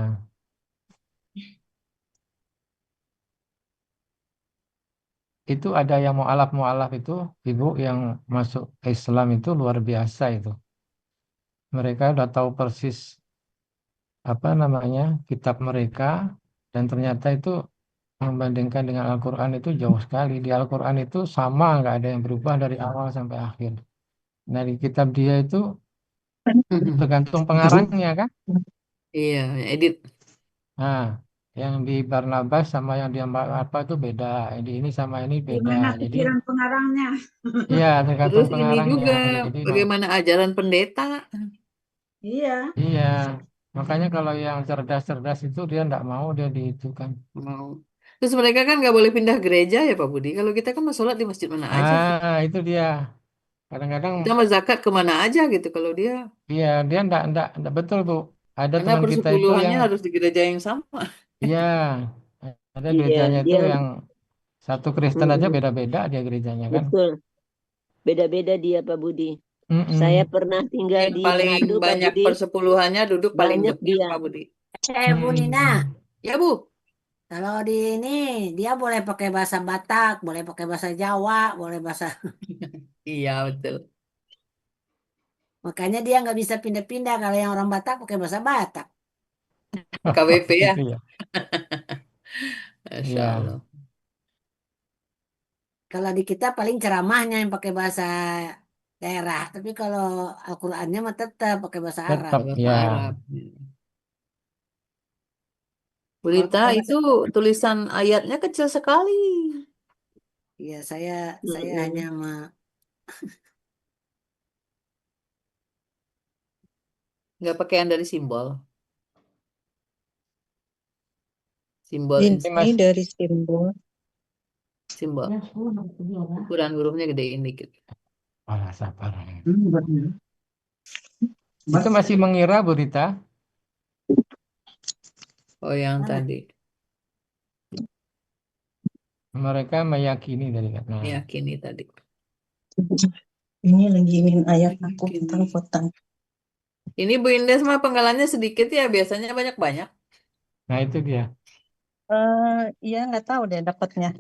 itu ada yang mualaf itu ibu yang masuk Islam itu luar biasa itu. Mereka udah tahu persis apa namanya kitab mereka dan ternyata itu membandingkan dengan Al-Quran itu jauh sekali. Di Al-Quran itu sama, nggak ada yang berubah dari awal sampai akhir. Nah, di kitab dia itu tergantung pengarangnya kan. Iya, edit. Nah, yang di Barnabas sama yang di apa itu beda. Yang di ini sama ini beda. Gimana Jadi, pikiran pengarangnya? iya tergantung Terus ini pengarangnya. juga Jadi, bagaimana ajaran pendeta. Iya. iya. Makanya kalau yang cerdas-cerdas itu dia nggak mau dia di itu kan. Mau. Terus mereka kan nggak boleh pindah gereja ya Pak Budi. Kalau kita kan mau sholat di masjid mana aja. Itu dia. Kadang-kadang, Kita mau zakat kemana aja gitu. Kalau dia, iya dia nggak betul Bu. Ada karena teman kita itu persepuluhannya yang, harus di gereja yang sama. iya, ada Iya, gerejanya itu dia yang satu Kristen aja mm, beda-beda dia gerejanya kan. betul. Beda-beda dia Pak Budi. Saya Mm-mm. pernah tinggal Yang di paling Manado Pak banyak Budi, persepuluhannya duduk paling banyak depan dia. Pak Budi. Bu Nina, Ya Bu. kalau di ini dia boleh pakai bahasa Batak, boleh pakai bahasa Jawa, boleh bahasa. Iya betul. Makanya dia nggak bisa pindah-pindah kalau yang orang Batak pakai bahasa Batak. KWP ya. Gitu ya. Masya Iya. Allah. Kalau di kita paling ceramahnya yang pakai bahasa daerah, tapi kalau Al-Qur'annya mah tetap pakai bahasa Arab. Tetap Bahasa ya. Arab. Kalau Berita pakai itu bahasa, tulisan ayatnya kecil sekali. ya saya hanya Mm-mm. Nggak pakai yang dari simbol. Simbol Ini Mas, dari simbol. simbol. Ukuran hurufnya gedein dikit. sabar. Itu masih mengira Bu Rita. Oh yang mana? tadi. Mereka meyakini dari kata. Meyakini tadi. Ini lagi ingin ayat aku Meyakini. tentang potang. Ini Bu Indes mah penggalannya sedikit ya. Biasanya banyak-banyak. Nah itu dia. Iya nggak tahu deh dapatnya.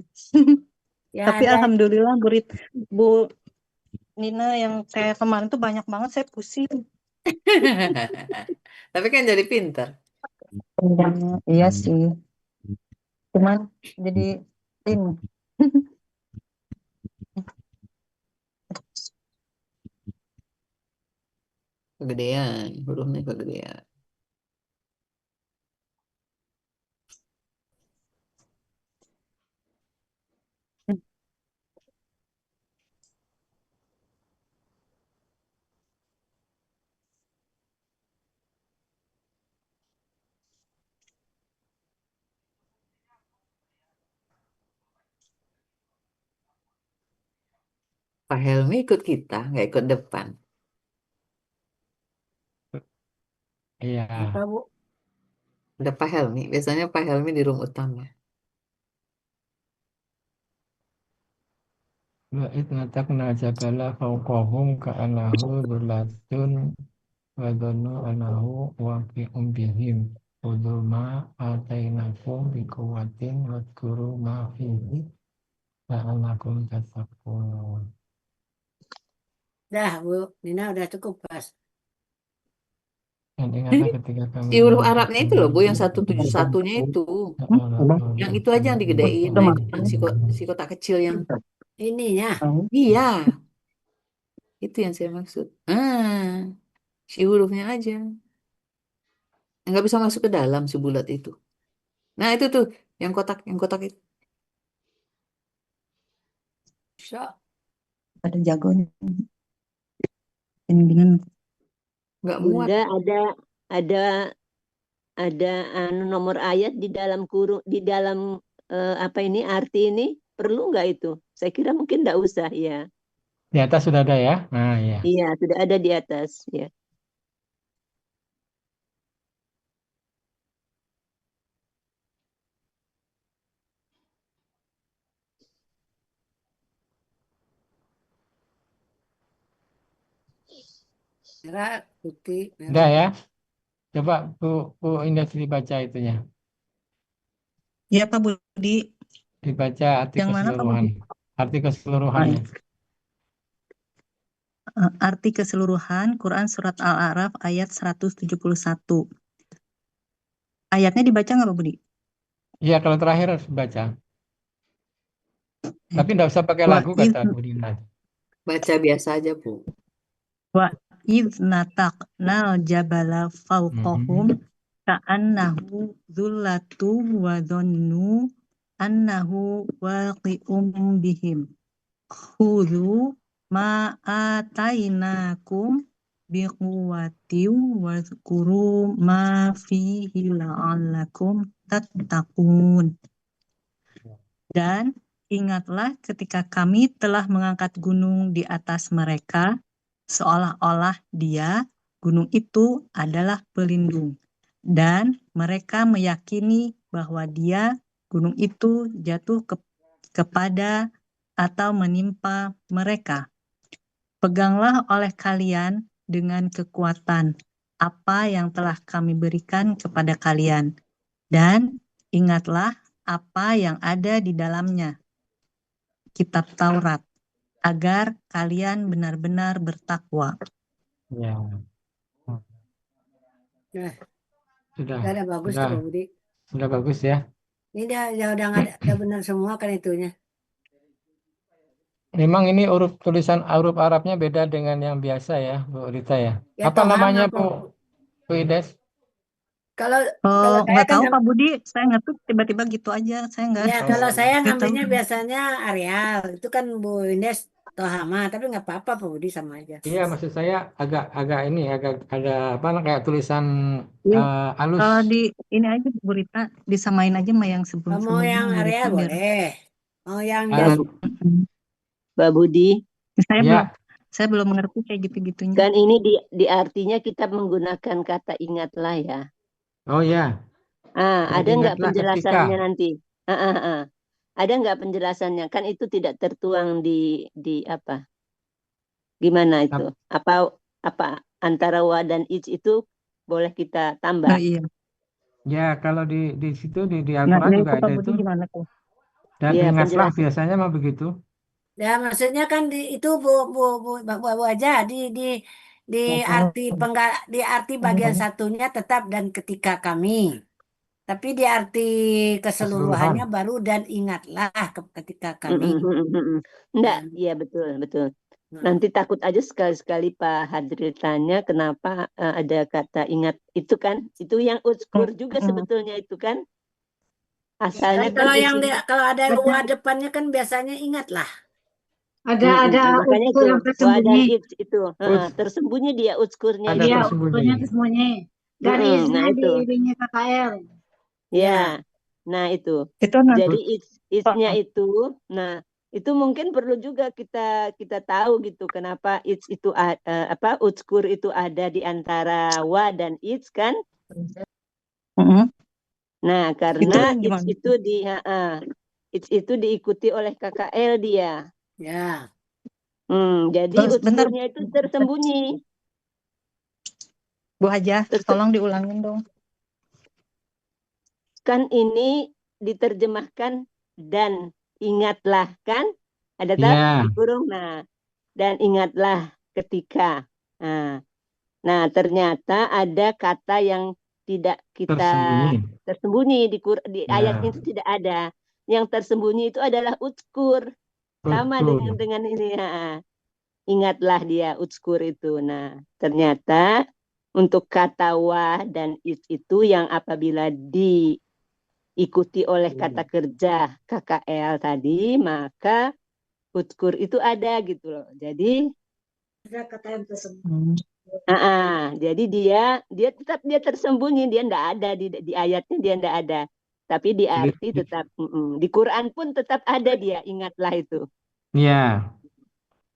Ya Tapi ada alhamdulillah Bu Nina yang kayak kemarin tuh banyak banget saya pusing. Tapi kan jadi pintar. Iya sih. Cuman jadi ini. Kegedean. Hurufnya kegedean. Pak Helmi ikut kita. Nggak ikut depan. Iya. apa Bu? Ada Pak Helmi. Biasanya Pak Helmi di room utama. Wa id natakna jabala fawqahum ka'annahu dhulatun wa dhannu annahu waqi'un bihim. Khudhu ma atainakum biquwwatin wadhkuru ma fihi la'allakum tattaqun. Dah Bu Nina udah cukup pas. Dan ingatlah ketika kami Si huruf mengumpulkan Arabnya itu loh Bu. Yang 171-nya itu. Yang itu aja yang digedein. Nah, itu yang si kotak kecil yang. Ininya. Iya. Itu yang saya maksud. Si hurufnya aja. Nggak bisa masuk ke dalam si bulat itu. Nah itu tuh. Yang kotak itu. Bisa. Ada jagonya. Bimbingan. Nggak muat. Bunda ada nomor ayat di dalam kurung di dalam apa ini arti ini perlu nggak itu? Saya kira mungkin nggak usah ya. Di atas sudah ada ya. Nah ya. Iya, sudah ada di atas ya. Merah, putih, Udah merah. ya. Coba Bu Indah dibaca itunya. Iya Pak Budi. Dibaca arti Yang mana Pak keseluruhan. Budi? arti keseluruhannya. Baik. Arti keseluruhan Quran Surat Al-A'raf ayat 171. Ayatnya dibaca nggak Pak Budi? Iya, kalau terakhir harus baca. Tapi nggak usah pakai Wa lagu iz kata Bu Dina. Baca biasa aja, Bu. wa iz nataqnal jabala fawqahum Mhm. ka'annahu dhullatu wa dhannu annahu waqi'um bihim. Khudhu ma atainakum biquwwatin wadhkuru ma fihi la'allakum tattaqun. Dan ingatlah ketika kami telah mengangkat gunung di atas mereka, seolah-olah dia, gunung itu adalah pelindung. Dan mereka meyakini bahwa dia, gunung itu jatuh kepada atau menimpa mereka. Peganglah oleh kalian dengan kekuatan apa yang telah kami berikan kepada kalian. Dan ingatlah apa yang ada di dalamnya, kitab Taurat, agar kalian benar-benar bertakwa. Ya, Nah, sudah, udah bagus tuh sudah, Pak Budi. sudah bagus ya. Ini udah nggak ada, udah benar semua kan itunya. Memang ini tulisan huruf Arabnya beda dengan yang biasa ya, Bu Rita ya. Ya Apa toham namanya apa? Bu Ides? Kalau kalau saya Nggak kan tahu Pak Budi, saya ngetuk tiba-tiba gitu aja, saya nggak ya kalau saya nggak tahu. ngambilnya biasanya Areal itu kan Bu Ines Tohama, tapi nggak apa-apa Pak Budi sama aja. Iya, maksud saya agak ini agak ada apa kayak tulisan Iya. halus. Di ini aja Bu Rita, disamain aja sama yang Mau sebelum-sebelumnya yang Bu Areal Rita biar. boleh. Mau yang Ah, biasa. Mbak Budi, Saya ya, belum mengerti kayak gitu-gitunya. kan ini di artinya kita menggunakan kata ingatlah ya. oh ya, dan Ada nggak ingatlah ketika penjelasannya nanti? Ada nggak penjelasannya? Kan itu tidak tertuang di apa? Gimana itu? Apa antara wa dan ij itu boleh kita tambah? Iya. ya kalau di situ di Nah, Al-Quran ya juga itu Pak ada Budi itu. gimana tuh? Dan Iya, ingatlah penjelasan. biasanya mah begitu. Ya maksudnya kan itu bu aja di arti di arti bagian satunya tetap dan ketika kami. Tapi di arti keseluruhannya Keseluruhan. baru dan ingatlah ketika kami. Enggak, Nah, iya betul. Nanti takut aja sekali-sekali Pak Hadril tanya kenapa ada kata ingat itu kan? Itu yang uzkur juga sebetulnya itu kan? Asalnya kan kalau ada wa depannya kan biasanya ingatlah. Ada makanya itu unsur yang wa dan tersembunyi. itu tersembunyi dia uzkurnya Ada itu. Iya, tersembunyi. unsurnya tersembunyi. Dan Nah iznya di itu. irinya KKL. Ya. Nah itu. Itu nanti. Jadi itsnya itu, nah itu mungkin perlu juga kita tahu gitu kenapa its itu uzkur itu ada di antara wa dan its kan? Nah karena its itu diikuti oleh KKL dia. Ya. Jadi uzkurnya itu tersembunyi. Bu Haja, tolong diulangin dong. Kan ini diterjemahkan dan ingatlah kan? Ada tak di kurung. Nah, dan ingatlah ketika. Nah, ternyata ada kata yang tidak kita tersembunyi di ayat itu tidak ada. Yang tersembunyi itu adalah uzkur. Sama dengan ini. Ingatlah dia uzkur itu. Nah, ternyata untuk kata wa dan itu yang apabila diikuti oleh kata kerja KKL tadi, maka uzkur itu ada gitu loh. Jadi ada kata yang tersembunyi. Jadi dia tetap tersembunyi, dia enggak ada di ayatnya, dia enggak ada. Tapi di arti tetap di Quran pun tetap ada dia, ingatlah itu. Iya.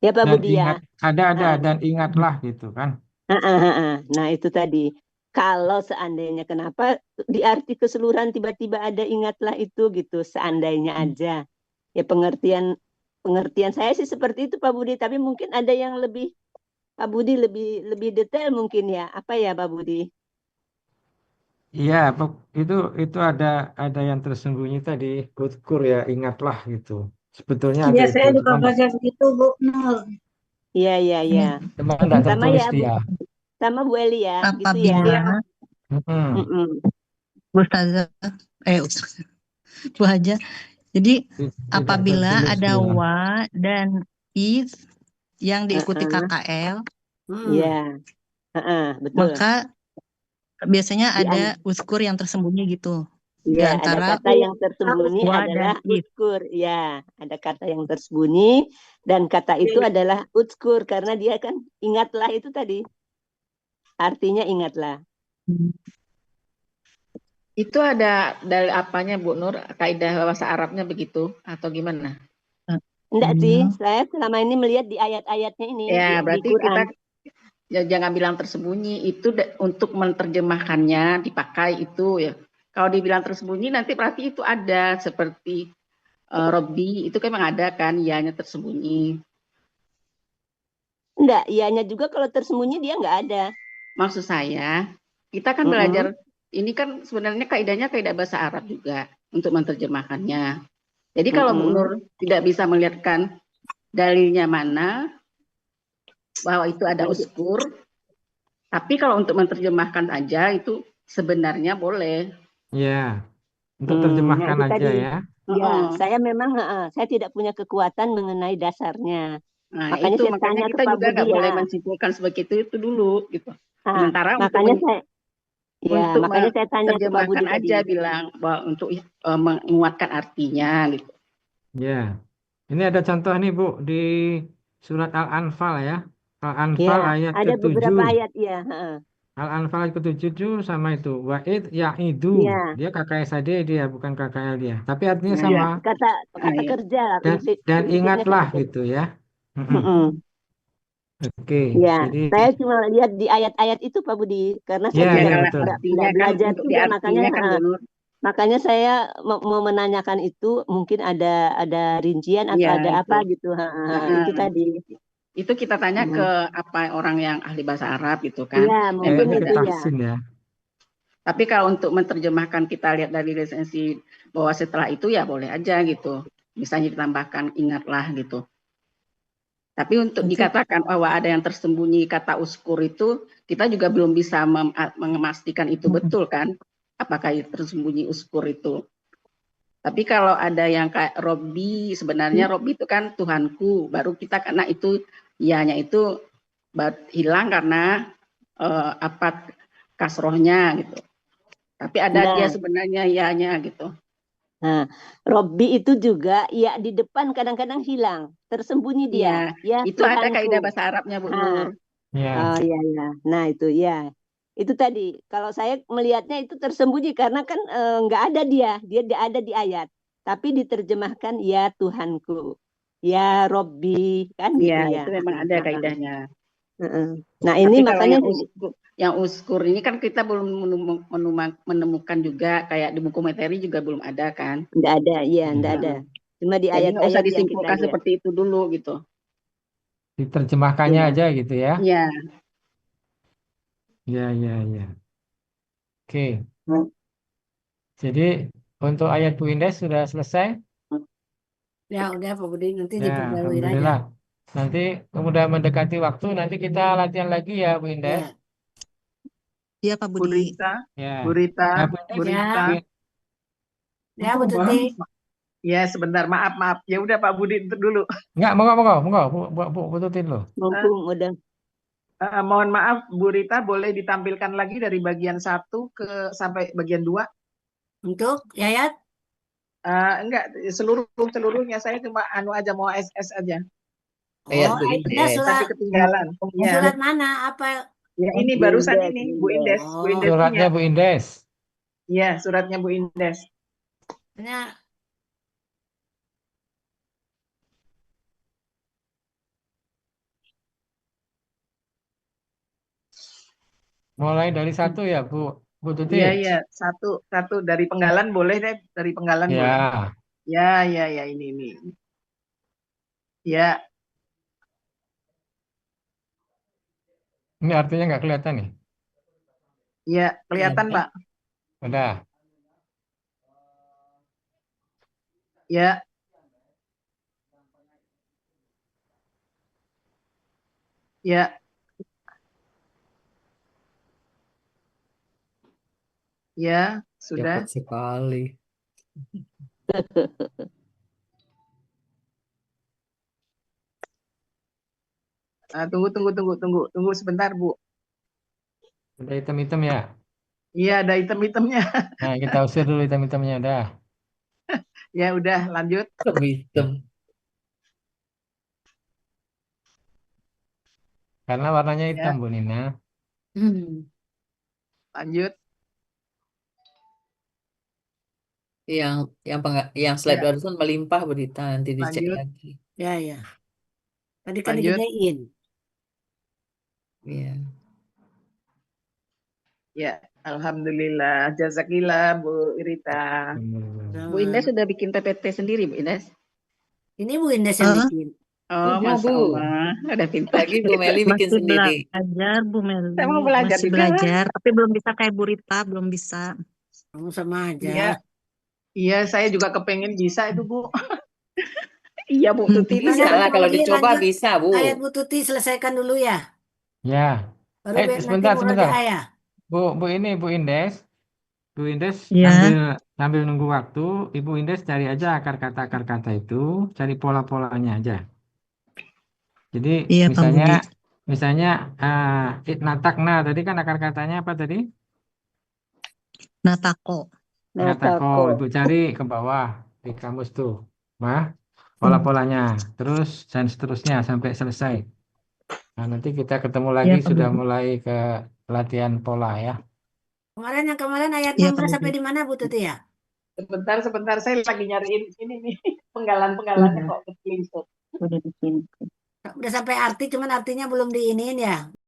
Ya Pak Budi ya. Ada dan ingatlah gitu kan. Nah itu tadi. Kalau seandainya kenapa di arti keseluruhan tiba-tiba ada ingatlah itu gitu, seandainya aja. Ya pengertian saya sih seperti itu Pak Budi, tapi mungkin ada yang lebih Pak Budi lebih detail mungkin ya. Apa ya Pak Budi? Iya, itu ada yang tersembunyi tadi, uzkur ya, ingatlah gitu. Sebetulnya Iya, ada saya itu, juga baca begitu, Bu Nur. Iya, iya, iya. cuma enggak Sama tertulis ya, Bu. dia. Sama Bu Eli ya, gitu ya. Apabila Mm-mm. Mm-mm. Ustazah, Ustazah, Bu Haja, jadi Tidak apabila tertulis ada dia. wa dan is yang diikuti Heeh. KKL, Iya. Heeh, betul. maka biasanya Di ada an- uskur yang tersembunyi gitu di Iya, ada antara kata yang tersembunyi wa adalah dan is. utskur. Ya, ada kata yang tersembunyi dan kata itu adalah utskur karena dia kan ingatlah itu tadi. Artinya ingatlah. Itu ada dari apanya Bu Nur? Kaidah bahasa Arabnya begitu atau gimana? Enggak sih, saya selama ini melihat di ayat-ayatnya ini Ya, di berarti Quran. kita jangan bilang tersembunyi, itu untuk menerjemahkannya dipakai itu ya. Kalau dibilang tersembunyi nanti berarti itu ada seperti Robbi itu kan memang ada kan, ianya tersembunyi. Enggak, ianya juga kalau tersembunyi dia enggak ada. Maksud saya, kita kan belajar ini kan sebenarnya kaidahnya kaidah bahasa Arab juga untuk menerjemahkannya. Jadi kalau Bu Nur tidak bisa melihatkan dalilnya mana bahwa itu ada uskur, tapi kalau untuk menerjemahkan aja itu sebenarnya boleh. Ya, untuk Nah terjemahkan itu aja tadi. ya. Ya, saya memang saya tidak punya kekuatan mengenai dasarnya. Nah, Makanya itu saya makanya tanya ke kita Pak juga Budi nggak boleh ya. mensimpulkan sebegitu itu dulu gitu. Nah, Sementara makanya untuk makanya saya tanya ke Pak Budi menerjemahkan tadi. aja bilang bahwa untuk menguatkan artinya gitu. Ya, ini ada contoh nih Bu di surat Al-Anfal ya. Al-Anfal Ya, ayat ada beberapa ke-7. ayat ya. Al-Anfal ayat ke-7 sama itu. Wa'id ya'idu. Ya. Dia KKSAD dia, bukan KKL dia. Tapi artinya Nah, sama. kata kerja lah, Dan prinsipnya ingatlah seperti itu. gitu ya. Oke, Ya, jadi saya cuma lihat di ayat-ayat itu Pak Budi, karena saya ya, tidak betul. Artinya kan belajar untuk juga, makanya diartinya kan Bu Nur. makanya saya mau menanyakan itu mungkin ada rincian atau Iya, ada itu. apa gitu. Itu tadi. Itu kita tanya ke apa orang yang ahli bahasa Arab gitu kan. Iya, mungkin Kayaknya itu ya. Tahsin ya. Tapi kalau untuk menerjemahkan kita lihat dari lisensi bahwa setelah itu ya boleh aja gitu. Misalnya ditambahkan ingatlah gitu. Tapi untuk dikatakan bahwa ada yang tersembunyi kata uskur itu, kita juga belum bisa memastikan itu betul kan? Apakah itu tersembunyi uskur itu? Tapi kalau ada yang kayak Robbi, sebenarnya Robbi itu kan Tuhanku. Baru kita karena itu, ianya itu hilang karena apa kasrohnya gitu. Tapi ada dia sebenarnya ianya gitu. Nah, Robbi itu juga ya di depan kadang-kadang hilang, tersembunyi dia. Ya, itu ada Tuhanku. kaidah bahasa Arabnya Bu Nur. Oh iya ya. Nah itu ya. Itu tadi. Kalau saya melihatnya itu tersembunyi karena kan nggak ada dia ada di ayat. Tapi diterjemahkan ya Tuhanku, ya Robbi kan gitu Iya, ya. itu memang ada kaidahnya. Nah ini tapi makanya yang uskur ini kan kita belum menemukan juga kayak di buku materi juga belum ada kan? Nggak ada, iya nggak ada. Cuma di Jadi nggak usah ayat-ayat yang kita disimpulkan lihat. seperti itu dulu gitu. Diterjemahkannya aja gitu ya. Iya. Ya. Oke. Jadi untuk ayat Bu Indes sudah selesai? Ya udah Pak Budi nanti Ya, diperbarui aja. alhamdulillah. Nanti udah mendekati waktu, nanti kita latihan lagi ya Bu Indes. Iya Pak Budi. Ya. Bu Rita, Bu Indes, Bu Rita. Ya Bu Tuti. Ya sebentar, maaf. Ya udah Pak Budi dulu. Enggak, monggo, Bu Tutin loh. Mumpung udah. Mohon maaf Bu Rita, boleh ditampilkan lagi dari bagian 1 sampai bagian 2? Untuk Yayat? Enggak, seluruhnya saya cuma aja mau SS aja. Oh, ini surat tapi ketinggalan. surat mana? Apa? Ya ini barusan ini Bu Indes. Bu Indes Suratnya punya. Bu Indes. Iya, suratnya Bu Indes. Mulai dari 1 ya Bu Tuti. Iya, satu dari Penggalan boleh deh, dari Penggalan Ya. boleh. Ya ini. Ya. Ini artinya nggak kelihatan nih. Ya, kelihatan Pak. Udah. Ya. Ya, ya, sudah. Cepat sekali. Tunggu sebentar, Bu. Udah hitam-hitam ya. Iya, ada item-itemnya. Nah, kita usir dulu hitam-hitamnya udah. Ya, udah, lanjut. Hitam. Karena warnanya hitam, Ya, Bu Nina. Hmm. lanjut. Yang slide Ya, barusan melimpah berita nanti dicek lanjut. lagi. Ya, ya. Tadi kan Lanjut. digedein. Iya. Ya, alhamdulillah. Jazakillah, Bu Irita. Bu Indah sudah bikin PPT sendiri, Bu Indah? Ini Bu Indah yang bikin. Oh, Sudah, Masya Bu. Allah. Udah pintar. Lagi Bu Meli bikin Masih sendiri. belajar, Bu Meli. Saya mau belajar Masih juga. belajar, tapi belum bisa kayak Bu Rita, belum bisa. Kamu sama aja. Iya, iya, saya juga kepengen bisa itu, Bu. Iya, Bu Tuti. Bisa Lanjut, lah, kalau lagi, dicoba lanjut. bisa, Bu. Ayat Bu Tuti selesaikan dulu ya. Ya. Baru nanti Sebentar, mulai sebentar. ayah. Bu Indes. Bu Indes Ya. sambil nunggu waktu, Ibu Indes cari aja akar kata itu, cari pola-polanya aja. Jadi Iya, Pak Budi. misalnya natakna tadi kan akar katanya apa tadi? Natako. Natako. Ibu cari ke bawah di kamus tuh, pola-polanya, terus dan seterusnya sampai selesai. Nah, nanti kita ketemu lagi Iya, Pak sudah Budi. mulai ke latihan pola ya. Yang kemarin ayat Iya, 16 Pak sampai Budi. di mana Bu Tuti ya? Sebentar, saya lagi nyariin ini nih, penggalan-penggalannya Udah, kok kecil. udah bikin. Udah sampai arti, cuman artinya belum diinin ya.